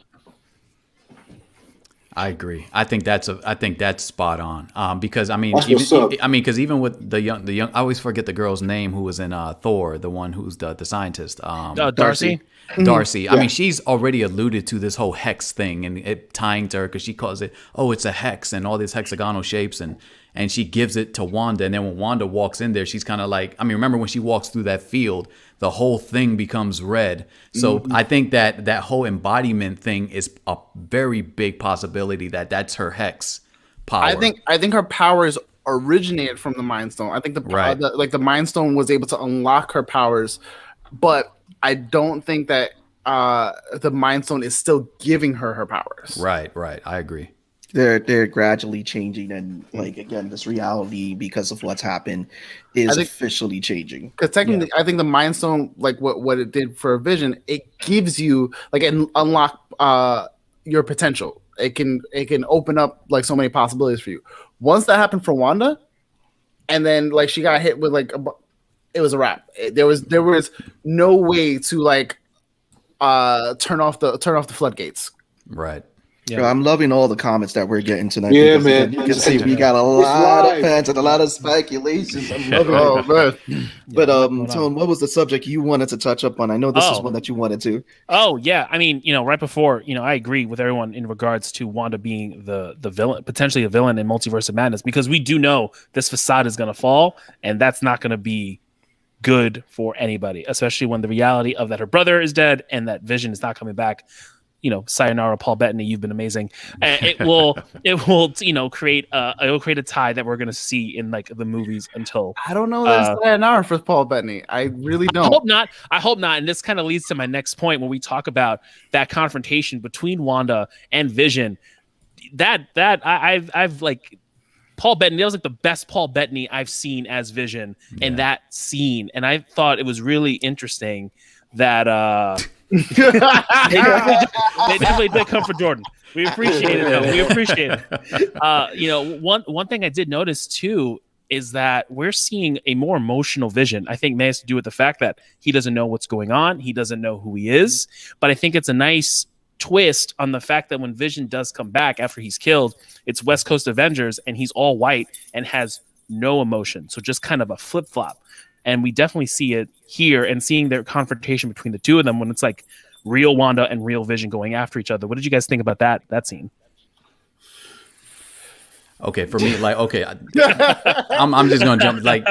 I agree. I think that's spot on. Because even with the young, I always forget the girl's name who was in Thor, the one who's the scientist. Darcy. Darcy. Yeah. I mean, she's already alluded to this whole hex thing and it tying to her because she calls it, it's a hex and all these hexagonal shapes and she gives it to Wanda. And then when Wanda walks in there, she's kind of remember when she walks through that field, the whole thing becomes red. So I think that whole embodiment thing is a very big possibility that's her hex power. I think her powers originated from the Mind Stone. I think the Mind Stone was able to unlock her powers, but I don't think that the Mind Stone is still giving her powers. Right. I agree. They're gradually changing, and again, this reality because of what's happened is officially changing. Because technically, I think the Mind Stone, what it did for Vision, it gives you and unlock your potential. It can open up so many possibilities for you. Once that happened for Wanda, and then she got hit with it was a wrap. There was no way to turn off the floodgates. Right. Yeah. I'm loving all the comments that we're getting tonight. Yeah, man. You can see we got a lot of fans and a lot of speculations. I'm loving it. But Tone, what was the subject you wanted to touch up on? I know this is one that you wanted to. Oh yeah, I mean, right before, I agree with everyone in regards to Wanda being the villain, potentially a villain in Multiverse of Madness, because we do know this facade is going to fall, and that's not going to be good for anybody, especially when the reality of that her brother is dead and that Vision is not coming back. Sayonara, Paul Bettany, you've been amazing. It will create a tie that we're going to see in the movies until. I don't know there's sayonara for Paul Bettany. I really don't. I hope not. And this kind of leads to my next point when we talk about that confrontation between Wanda and Vision. I've Paul Bettany, that was the best Paul Bettany I've seen as Vision in that scene. And I thought it was really interesting that they definitely did come for Jourdan. We appreciate it, though. We appreciate it. One thing I did notice too is that we're seeing a more emotional Vision. I think may has to do with the fact that he doesn't know what's going on. He doesn't know who he is. But I think it's a nice twist on the fact that when Vision does come back after he's killed, it's West Coast Avengers and he's all white and has no emotion. So just kind of a flip flop. And we definitely see it here, and seeing their confrontation between the two of them when it's like real Wanda and real Vision going after each other. What did you guys think about that scene? Okay, for me, like, okay, I'm just gonna jump. Like,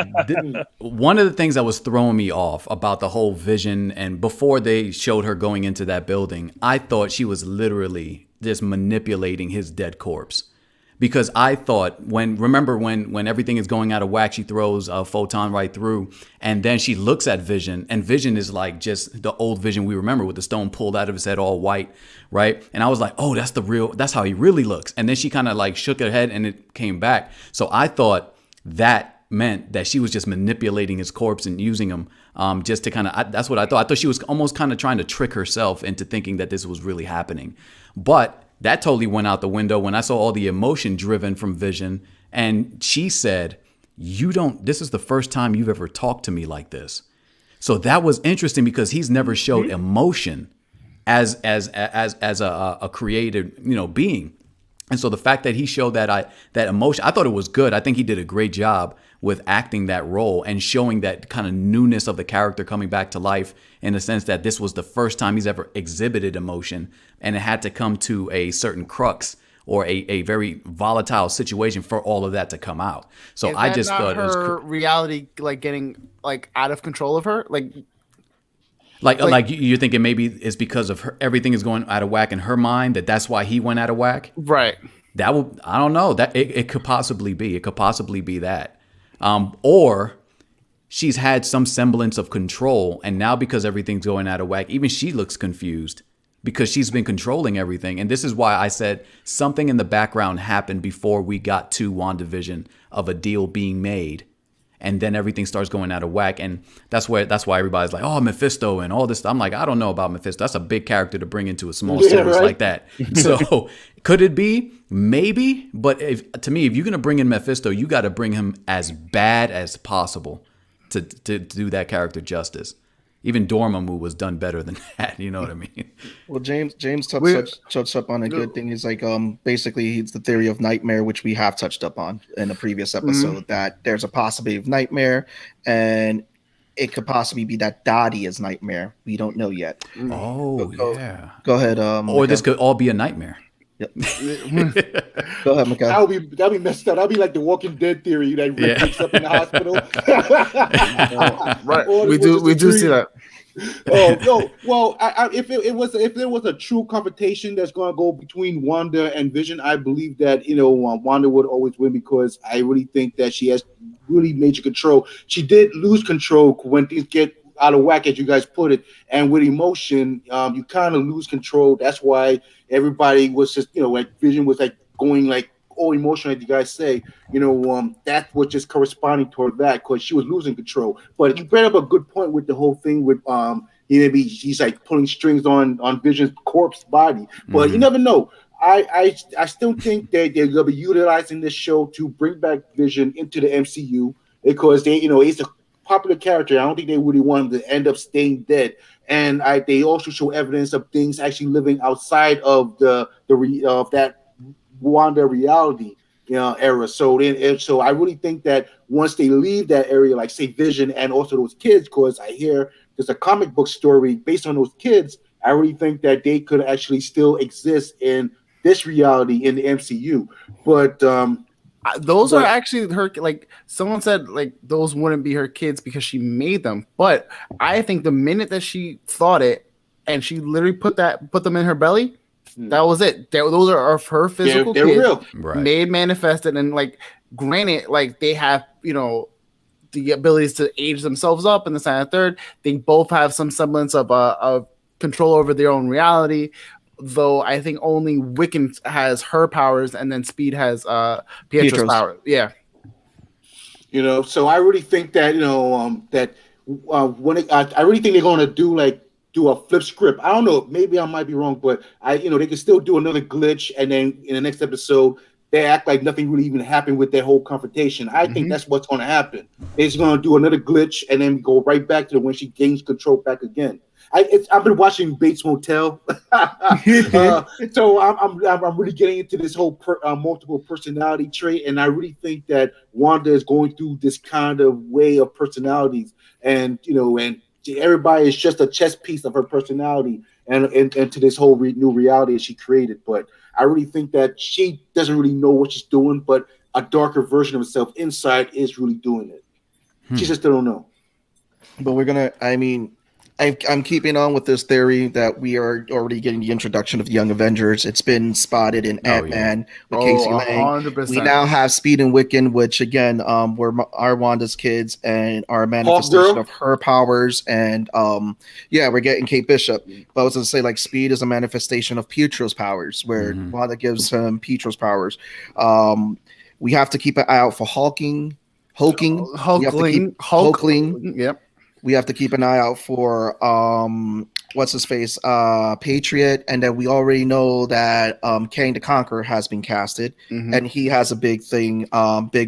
one of the things that was throwing me off about the whole Vision, and before they showed her going into that building, I thought she was literally just manipulating his dead corpse. Because I thought remember when everything is going out of whack, she throws a photon right through, and then she looks at Vision, and Vision is like just the old Vision we remember with the stone pulled out of his head, all white, right? And I was like, oh, that's how he really looks. And then she kind of like shook her head, and it came back. So I thought that meant that she was just manipulating his corpse and using him just to kind of. That's what I thought. I thought she was almost kind of trying to trick herself into thinking that this was really happening, but that totally went out the window when I saw all the emotion driven from Vision. And she said, this is the first time you've ever talked to me like this. So that was interesting because he's never showed emotion as a created, being. And so the fact that he showed that emotion, I thought it was good. I think he did a great job with acting that role and showing that kind of newness of the character coming back to life, in the sense that this was the first time he's ever exhibited emotion, and it had to come to a certain crux or a very volatile situation for all of that to come out. So I just thought it was reality like getting like out of control of her, like you're thinking maybe it's because of her, everything is going out of whack in her mind, that's why he went out of whack. Right. I don't know, that it could possibly be. It could possibly be that. Or she's had some semblance of control, and now because everything's going out of whack, even she looks confused because she's been controlling everything. And this is why I said something in the background happened before we got to WandaVision of a deal being made, and then everything starts going out of whack. And that's why everybody's like, oh, Mephisto and all this. I'm like, I don't know about Mephisto. That's a big character to bring into a small series like that. So could it be? Maybe. But to me, if you're going to bring in Mephisto, you got to bring him as bad as possible to do that character justice. Even Dormammu was done better than that. You know what I mean? Well, James touched up on a good thing. He's like, basically, it's the theory of nightmare, which we have touched up on in a previous episode, that there's a possibility of nightmare, and it could possibly be that Dottie is nightmare. We don't know yet. Oh, yeah. Go ahead. Or this could all be a nightmare. Yep. Go ahead, Miguel. That'll be messed up. That'll be like the Walking Dead theory that Rick wakes up in the hospital. Right. We do see that. Oh no! Well, if there was a true confrontation that's going to go between Wanda and Vision, I believe that Wanda would always win, because I really think that she has really major control. She did lose control when things get out of whack, as you guys put it, and with emotion, you kind of lose control. That's why everybody was just like Vision was like going like all emotional, as you guys say. That was just corresponding toward that, because she was losing control. But you brought up a good point with the whole thing with he's like pulling strings on Vision's corpse body, but you never know. I still think that they're gonna be utilizing this show to bring back Vision into the MCU, because he's a popular character. I don't think they really want him to end up staying dead. And they also show evidence of things actually living outside of of that Wanda reality era. So I really think that once they leave that area, like say Vision and also those kids, because I hear there's a comic book story based on those kids, I really think that they could actually still exist in this reality in the MCU. But those are actually her, like someone said, like those wouldn't be her kids because she made them. But I think the minute that she thought it and she literally put them in her belly, that was it. Those are her physical they're kids, real. Right. made, manifested, and like granted, like they have the abilities to age themselves up in the second and third. They both have some semblance of control over their own reality. Though I think only Wiccan has her powers, and then Speed has Pietro's powers. Yeah. So I really think that I really think they're going to do a flip script. I don't know, maybe I might be wrong, but they can still do another glitch, and then in the next episode they act like nothing really even happened with their whole confrontation. I think that's what's going to happen. They're just going to do another glitch and then go right back to when she gains control back again. I've been watching Bates Motel, so I'm really getting into this whole multiple personality trait, and I really think that Wanda is going through this kind of way of personalities, and everybody is just a chess piece of her personality, and to this whole new reality that she created. But I really think that she doesn't really know what she's doing, but a darker version of herself inside is really doing it. She just don't know. But I'm keeping on with this theory that we are already getting the introduction of the Young Avengers. It's been spotted in Ant-Man with Casey Lang. 100%. We now have Speed and Wiccan, which again, were our Wanda's kids and our manifestation of her powers. And we're getting Kate Bishop. But I was going to say, like, Speed is a manifestation of Pietro's powers, where Wanda gives him Pietro's powers. We have to keep an eye out for Hulkling. Yep. We have to keep an eye out for what's his face, Patriot, and then we already know that Kang the Conqueror has been casted, and he has a big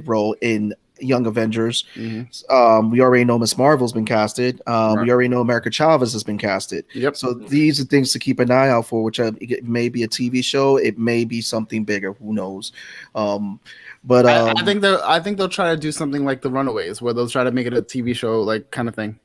role in Young Avengers. We already know Miss Marvel's been casted. We already know America Chavez has been casted. Yep. So these are things to keep an eye out for, which it may be a TV show, it may be something bigger. Who knows? But I think they'll try to do something like The Runaways, where they'll try to make it a TV show, like, kind of thing.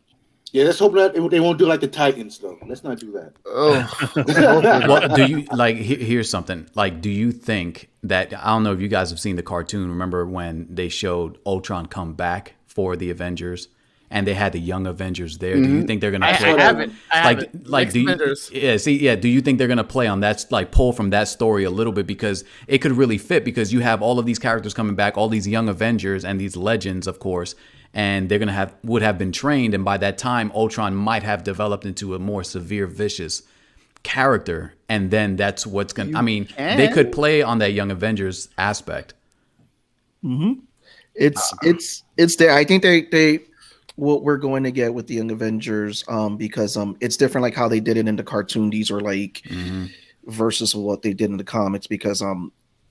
Yeah, let's hope that they won't do like the Titans, though. Let's not do that. Well, do you here's something. Like, do you think that, I don't know if you guys have seen the cartoon. Remember when they showed Ultron come back for the Avengers, and they had the Young Avengers there? Do you think they're gonna play? I haven't. Do you think they're gonna play on that, like, pull from that story a little bit, because it could really fit, because you have all of these characters coming back, all these Young Avengers and these legends, of course. And they're would have been trained, and by that time, Ultron might have developed into a more severe, vicious character, and then that's what's gonna. They could play on that Young Avengers aspect. It's there. I think they what we're going to get with the Young Avengers, because it's different, like how they did it in the cartoon. These are like versus what they did in the comics, because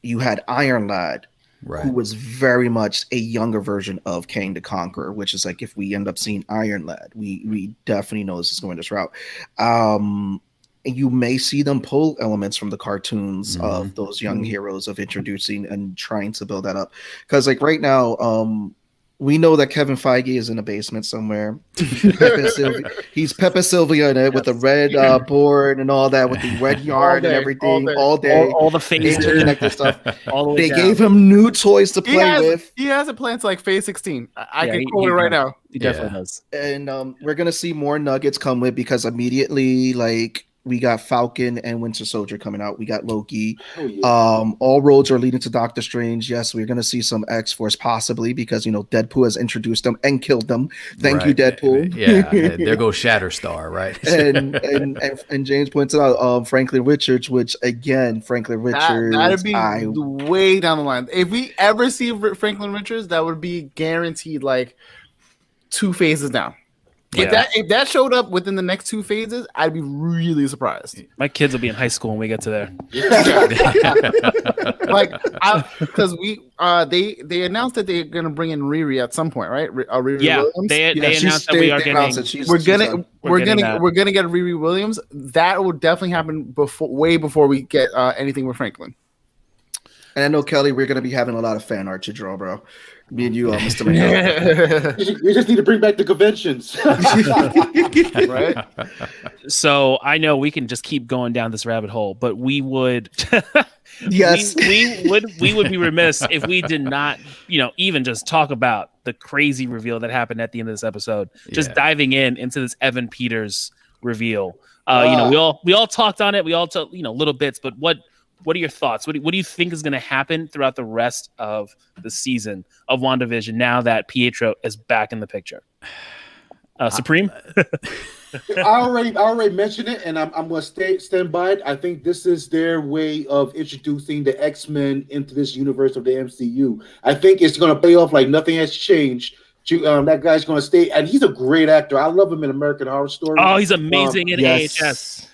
you had Iron Lad. Right. Who was very much a younger version of Kang the Conqueror, which is like, if we end up seeing Iron Lad, we definitely know this is going this route. And you may see them pull elements from the cartoons of those young heroes, of introducing and trying to build that up. Because like right now, we know that Kevin Feige is in a basement somewhere. He's Pepe Sylvia in it with the red board and all that, with the red yard and everything all day. All the phases, interconnected stuff. They gave him new toys to play with. He has a plan to like phase 16. I can quote it right now. He definitely does. And we're gonna see more nuggets come with, because immediately, like, we got Falcon and Winter Soldier coming out. We got Loki. All roads are leading to Doctor Strange. Yes, we're going to see some X-Force possibly, because, Deadpool has introduced them and killed them. Thank you, Deadpool. Yeah, there goes Shatterstar, right? and James points out Franklin Richards, which again, Franklin Richards, that'd be way down the line. If we ever see Franklin Richards, that would be guaranteed like 2 phases down. If that showed up within the next 2 phases, I'd be really surprised. My kids will be in high school when we get to there. Because they announced that they're gonna bring in Riri at some point, right? Williams? They announced that we are getting. We're gonna get Riri Williams. That will definitely happen way before we get anything with Franklin. And I know, Kelly, we're gonna be having a lot of fan art to draw, bro. Me and you, Mr. McDonald. We just need to bring back the conventions. Right? So I know we can just keep going down this rabbit hole, but we would yes. we would be remiss if we did not, even just talk about the crazy reveal that happened at the end of this episode. Just diving into this Evan Peters reveal. We all talked on it. We all took, little bits, but what are your thoughts? What do you think is going to happen throughout the rest of the season of WandaVision now that Pietro is back in the picture? Supreme? I already mentioned it, and I'm going to stand by it. I think this is their way of introducing the X-Men into this universe of the MCU. I think it's going to pay off like nothing has changed. That guy's going to stay, and he's a great actor. I love him in American Horror Story. Oh, he's amazing in AHS.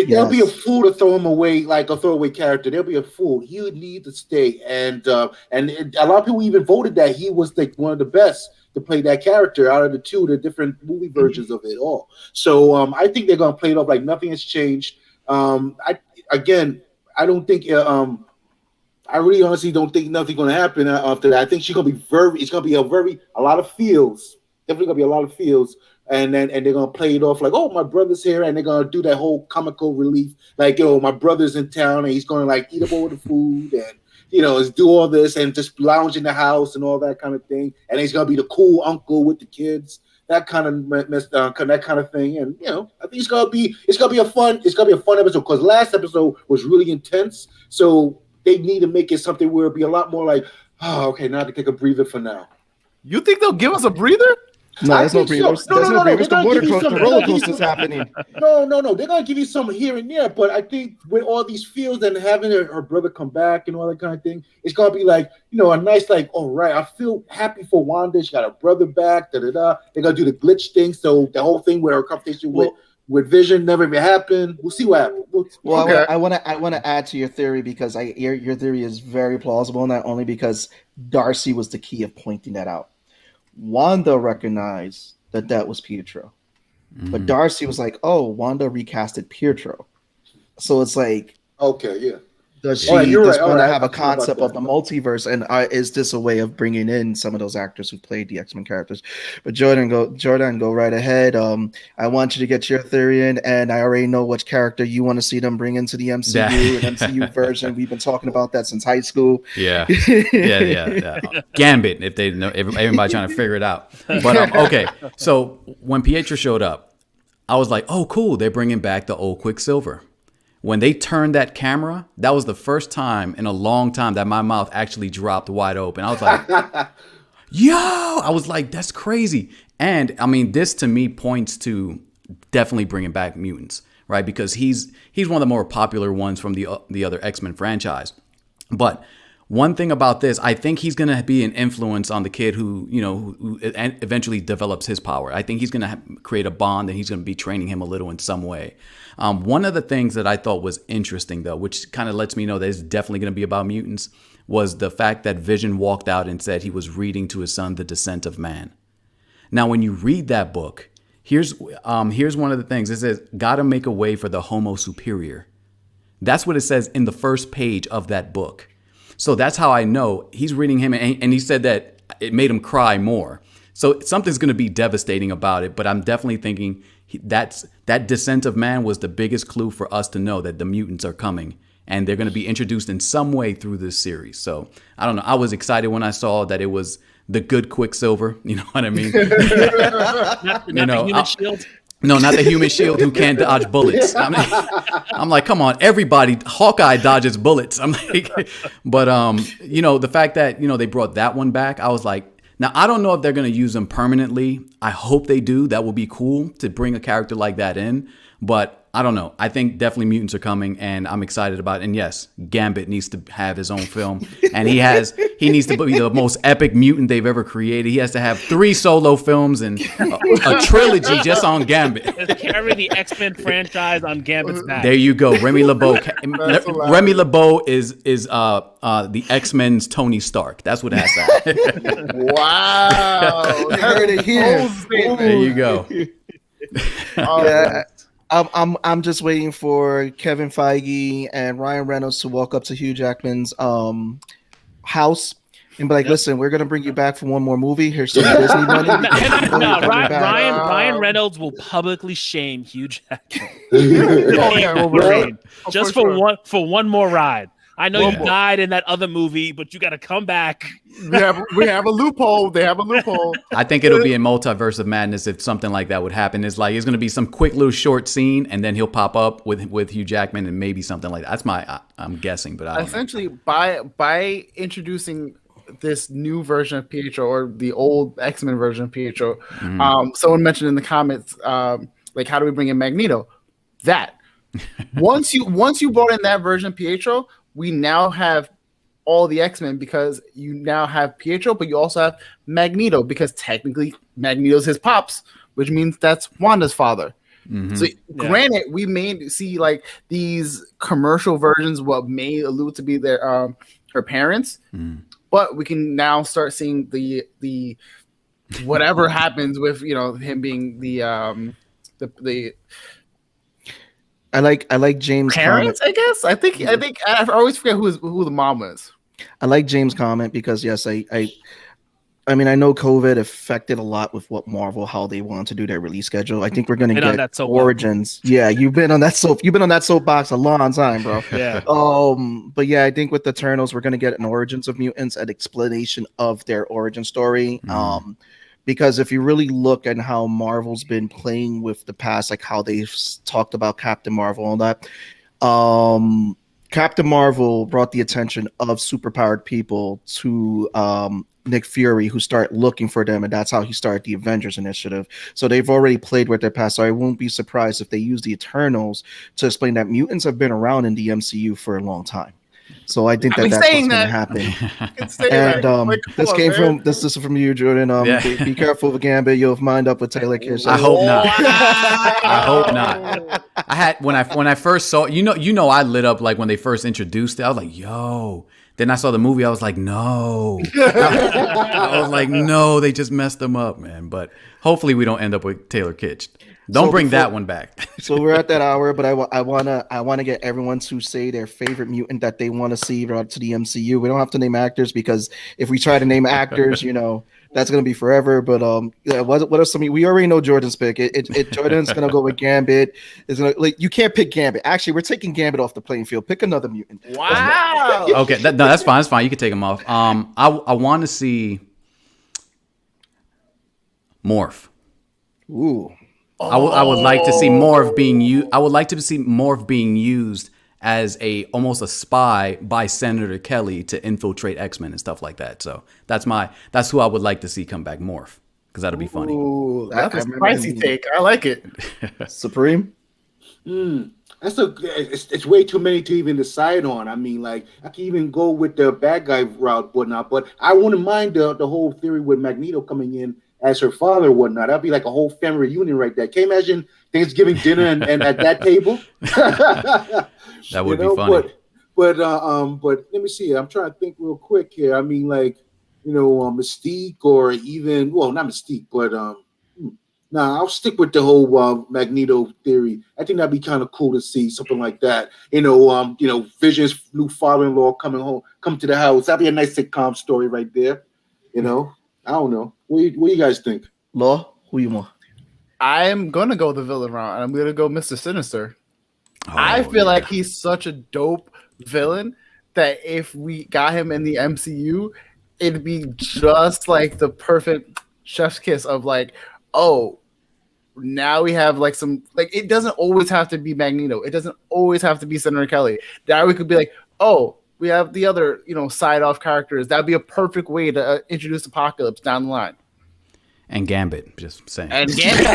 There'll be a fool to throw him away, like a throwaway character. There'll be a fool. He would need to stay, and a lot of people even voted that he was like one of the best to play that character out of the different movie versions of it all. So I think they're gonna play it off like nothing has changed. I don't think. I really honestly don't think nothing's gonna happen after that. I think she's gonna be it's gonna be a lot of feels. Definitely gonna be a lot of feels. And they're gonna play it off like, oh, my brother's here, and they're gonna do that whole comical relief, like, yo, my brother's in town, and he's gonna like eat up all the food, and do all this, and just lounge in the house and all that kind of thing. And he's gonna be the cool uncle with the kids, that kind of thing. And I think it's gonna be a fun episode, because last episode was really intense, so they need to make it something where it'll be a lot more like, oh, okay, now I can take a breather for now. You think they'll give us a breather? No, there's no breathers. There's no breathers. The roller coaster's happening. No. They're gonna give you some here and there, but I think with all these feels and having her brother come back and all that kind of thing, it's gonna be like, a nice, like, all right, I feel happy for Wanda. She got her brother back. They're gonna do the glitch thing, so the whole thing where her conversation with Vision never even happened. We'll see what happens. Okay. I want to add to your theory, because your theory is very plausible, not only because Darcy was the key of pointing that out. Wanda recognized that was Pietro, but Darcy was like, "Oh, Wanda recasted Pietro," so it's like, okay, yeah. Does she want to have a concept of the multiverse, and is this a way of bringing in some of those actors who played the X-Men characters? But Jourdan, go right ahead. I want you to get your theory in, and I already know which character you want to see them bring into the MCU, an MCU version. We've been talking about that since high school. Yeah. Gambit, if they know, everybody trying to figure it out. But okay, so when Pietro showed up, I was like, oh, cool, they're bringing back the old Quicksilver. When they turned that camera, that was the first time in a long time that my mouth actually dropped wide open. I was like, yo, I was like, that's crazy. And I mean, this to me points to definitely bringing back mutants, right? Because he's one of the more popular ones from the other X-Men franchise. But one thing about this, I think he's going to be an influence on the kid who eventually develops his power. I think he's going to create a bond, and he's going to be training him a little in some way. One of the things that I thought was interesting, though, which kind of lets me know that it's definitely going to be about mutants, was the fact that Vision walked out and said he was reading to his son The Descent of Man. Now, when you read that book, here's one of the things. It says, gotta make a way for the Homo Superior. That's what it says in the first page of that book. So that's how I know he's reading him, and he said that it made him cry more. So something's going to be devastating about it, but I'm definitely thinking that Descent of Man was the biggest clue for us to know that the mutants are coming, and they're going to be introduced in some way through this series. So I don't know. I was excited when I saw that it was the good Quicksilver. You know what I mean? not the Human Shield. No, not the Human Shield who can't dodge bullets. I'm like, come on, everybody. Hawkeye dodges bullets. I'm like, but the fact that they brought that one back, I was like, now I don't know if they're gonna use them permanently. I hope they do. That would be cool to bring a character like that in. But I don't know. I think definitely mutants are coming, and I'm excited about it. And yes, Gambit needs to have his own film, and he needs to be the most epic mutant they've ever created. He has to have 3 solo films and a trilogy just on Gambit. Let's carry the X-Men franchise on Gambit's back. There you go, Remy LeBeau. Remy LeBeau is the X-Men's Tony Stark. That's what it has to happen. Wow, heard it here. There you go. Yeah. I'm just waiting for Kevin Feige and Ryan Reynolds to walk up to Hugh Jackman's house and be like, "Listen, we're gonna bring you back for one more movie. Here's some Disney money." Ryan Reynolds will publicly shame Hugh Jackman just for one more ride. I know you died in that other movie, but you got to come back. We have a loophole. They have a loophole. I think it'll be a multiverse of madness if something like that would happen. It's going to be some quick little short scene, and then he'll pop up with Hugh Jackman, and maybe something like that. That's I'm guessing, but I don't essentially know. By introducing this new version of Pietro, or the old X-Men version of Pietro, someone mentioned in the comments, like, how do we bring in Magneto? That once you brought in that version of Pietro, we now have all the X-Men, because you now have Pietro, but you also have Magneto, because technically Magneto's his pops, which means that's Wanda's father. So granted, we may see like these commercial versions, what may allude to be their her parents, but we can now start seeing the whatever happens with him being the I like James' parents. comment. I think I always forget who the mom is. I like James' comment because yes, I mean, I know COVID affected a lot with what Marvel, how they want to do their release schedule. I think we're going to get Origins. Yeah, you've been on that soapbox a long time, bro. Yeah. But yeah, I think with the Eternals, we're going to get an Origins of Mutants, an explanation of their origin story. Because if you really look at how Marvel's been playing with the past, like how they've talked about Captain Marvel and that, Captain Marvel brought the attention of superpowered people to Nick Fury, who start looking for them, and that's how he started the Avengers Initiative. So they've already played with their past. So I won't be surprised if they use the Eternals to explain that mutants have been around in the MCU for a long time. So I think that's what's going to happen. And this is from you, Jourdan. Be careful with Gambit. You'll wind up with Taylor Kitsch. I hope not. I hope not. I had when I first saw I lit up like when they first introduced it. I was like, yo. Then I saw the movie. I was like, no. I was like, no. They just messed them up, man. But hopefully we don't end up with Taylor Kitsch. Don't bring that one back. So we're at that hour, but I wanna get everyone to say their favorite mutant that they want to see brought to the MCU. We don't have to name actors because if we try to name actors, that's gonna be forever. But what are some? We already know Jordan's pick. Jordan's gonna go with Gambit. You can't pick Gambit. Actually, we're taking Gambit off the playing field. Pick another mutant. Wow. Okay, that's fine. That's fine. You can take him off. I want to see Morph. Ooh. I would like to see Morph being used. I would like to see Morph being used as almost a spy by Senator Kelly to infiltrate X-Men and stuff like that. So that's who I would like to see come back, Morph, because that'll be funny. Ooh, that's a spicy take. I like it. Supreme. It's way too many to even decide on. I mean, like I can even go with the bad guy route, whatnot. But I wouldn't mind the whole theory with Magneto coming in as her father, whatnot. That'd be like a whole family reunion right there. Can you imagine Thanksgiving dinner and at that table? That would be funny. But let me see. I'm trying to think real quick here. I mean, like Mystique, or even not Mystique, but I'll stick with the whole Magneto theory. I think that'd be kind of cool to see something like that. Vision's new father-in-law come to the house. That'd be a nice sitcom story right there. I don't know. What do you guys think? Law, who you want? I'm gonna go the villain route, and I'm gonna go Mr. Sinister. I feel like he's such a dope villain that if we got him in the MCU, it'd be just like the perfect chef's kiss of like, oh, now we have like some like it doesn't always have to be Magneto. It doesn't always have to be Senator Kelly. Now we could be like, oh, we have the other, side off characters. That'd be a perfect way to introduce Apocalypse down the line. And Gambit, just saying. And Gambit,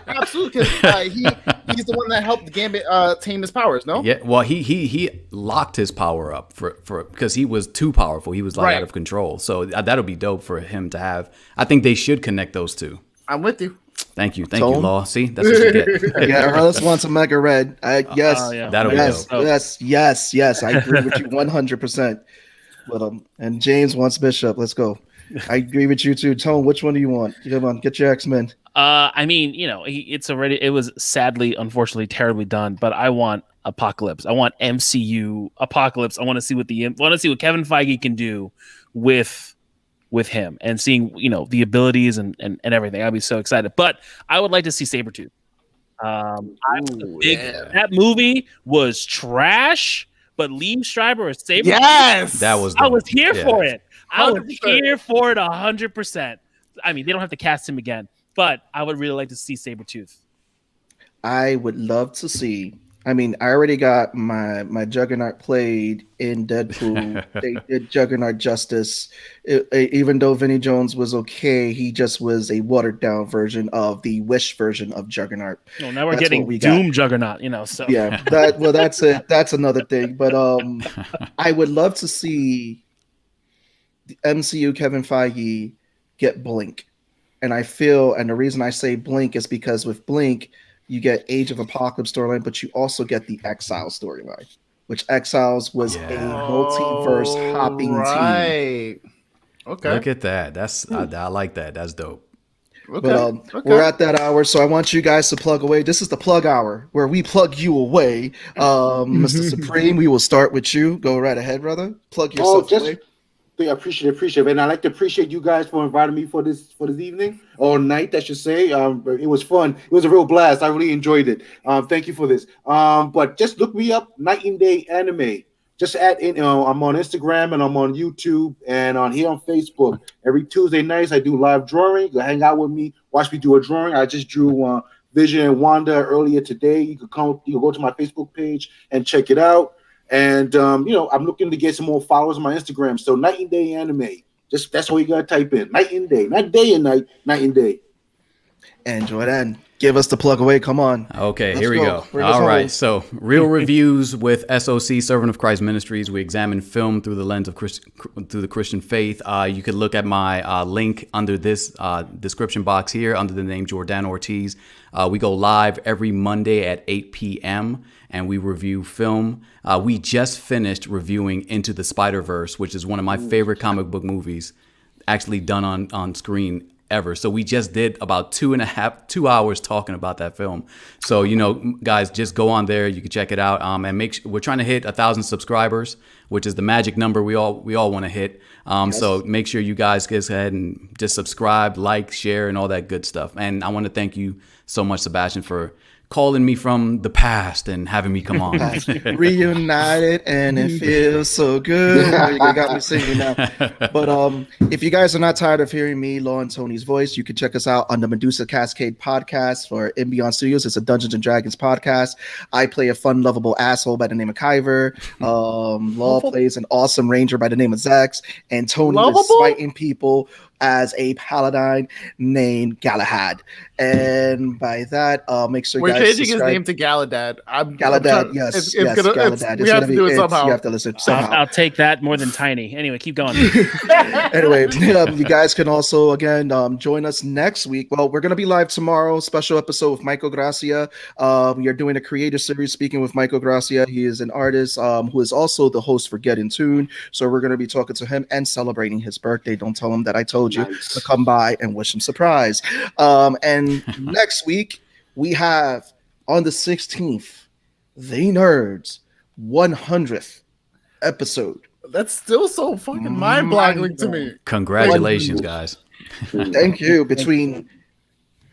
absolutely, because he's the one that helped Gambit tame his powers. No, yeah. Well, he locked his power up for because he was too powerful. He was out of control. So that'll be dope for him to have. I think they should connect those two. I'm with you. Thank you, Law. See, that's what you get. Yeah, Arliss wants a Mega Red. Yes, that'll be dope. Yes. I agree with you 100%. But and James wants Bishop. Let's go. I agree with you too. Tone, which one do you want? Come on, get your X-Men. I mean, it was sadly, unfortunately, terribly done. But I want Apocalypse. I want MCU Apocalypse. I want to see what Kevin Feige can do with him and seeing the abilities and everything. I'd be so excited. But I would like to see Sabretooth. That movie was trash, but Liev Schreiber or Sabretooth. Yes, that was. I was here for it. I was here for it 100%. I mean, they don't have to cast him again, but I would really like to see Sabretooth. I would love to see. I mean, I already got my Juggernaut played in Deadpool. They did Juggernaut justice. Even though Vinnie Jones was okay, he just was a watered down version of the Wish version of Juggernaut. Well, now we're getting Doom Juggernaut, So yeah, that's it. That's another thing. But I would love to see the MCU Kevin Feige get Blink, and the reason I say Blink is because with Blink, you get Age of Apocalypse storyline, but you also get the Exile storyline, which Exiles was a multiverse hopping team. Okay. Look at that. I like that. That's dope. Okay. But we're at that hour, so I want you guys to plug away. This is the plug hour where we plug you away. Mr. Supreme, we will start with you. Go right ahead, brother. Plug yourself away. I appreciate it. And I'd like to appreciate you guys for inviting me for this evening or night, I should say. It was fun. It was a real blast. I really enjoyed it. Thank you for this. But just look me up, Night and Day Anime. Just I'm on Instagram and I'm on YouTube and on here on Facebook. Every Tuesday nights I do live drawing. You hang out with me, watch me do a drawing. I just drew Vision and Wanda earlier today. You can go to my Facebook page and check it out. And I'm looking to get some more followers on my Instagram. So Night and Day Anime. Just that's all you gotta type in. Night and Day, not day and night, Night and Day. And Jourdan, give us the plug away. Come on. Okay, here we go. All right. So, Real Reviews with SOC, Servant of Christ Ministries. We examine film through the lens of through the Christian faith. You could look at my link under this description box here under the name Jourdan Ortiz. We go live every Monday at 8 p.m. and we review film. We just finished reviewing Into the Spider-Verse, which is one of my favorite comic book movies actually done on screen ever. So we just did about 2 hours talking about that film. So, guys, just go on there. You can check it out. And we're trying to hit 1,000 subscribers, which is the magic number we all want to hit. Yes. So make sure you guys go ahead and just subscribe, like, share, and all that good stuff. And I want to thank you so much, Sebastian, for calling me from the past and having me come on. Reunited, and it feels so good. You got me singing now. But if you guys are not tired of hearing me, Law and Tony's voice, you can check us out on the Medusa Cascade podcast for In Beyond Studios. It's a Dungeons and Dragons podcast. I play a fun, lovable asshole by the name of Kyver. Law plays an awesome ranger by the name of Zax, and Tony is fighting people as a paladin named Galahad. And by that, make sure you guys changing his name to Galadad. Galadad, yes, Galadad. We have to do it somehow. You have to listen somehow. I'll take that more than Tiny. Anyway, keep going. Anyway, you guys can also, again, join us next week. Well, we're going to be live tomorrow. Special episode with Michael Gracia. We are doing a creator series speaking with Michael Gracia. He is an artist who is also the host for Get In Tune. So we're going to be talking to him and celebrating his birthday. Don't tell him that I told you to come by and wish him surprise. And next week, we have on the 16th, The Nerds 100th episode. That's still so fucking mind-boggling to me. Congratulations, guys. Thank you. Between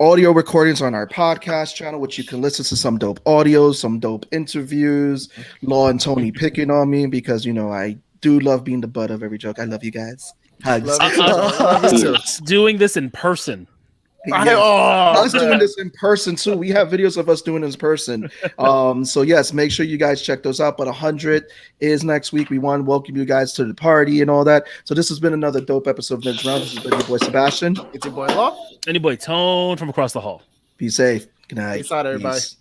audio recordings on our podcast channel, which you can listen to some dope audio, some dope interviews, Law and Tony picking on me because, I do love being the butt of every joke. I love you guys. Hugs. Doing this in person. Us doing this in person too. We have videos of us doing this in person. So yes, make sure you guys check those out. But 100 is next week. We want to welcome you guys to the party and all that. So this has been another dope episode of Nerds Round. This has been your boy Sebastian. It's your boy Law. And your boy Tone from across the hall. Be safe. Good night. Peace out, everybody. Peace.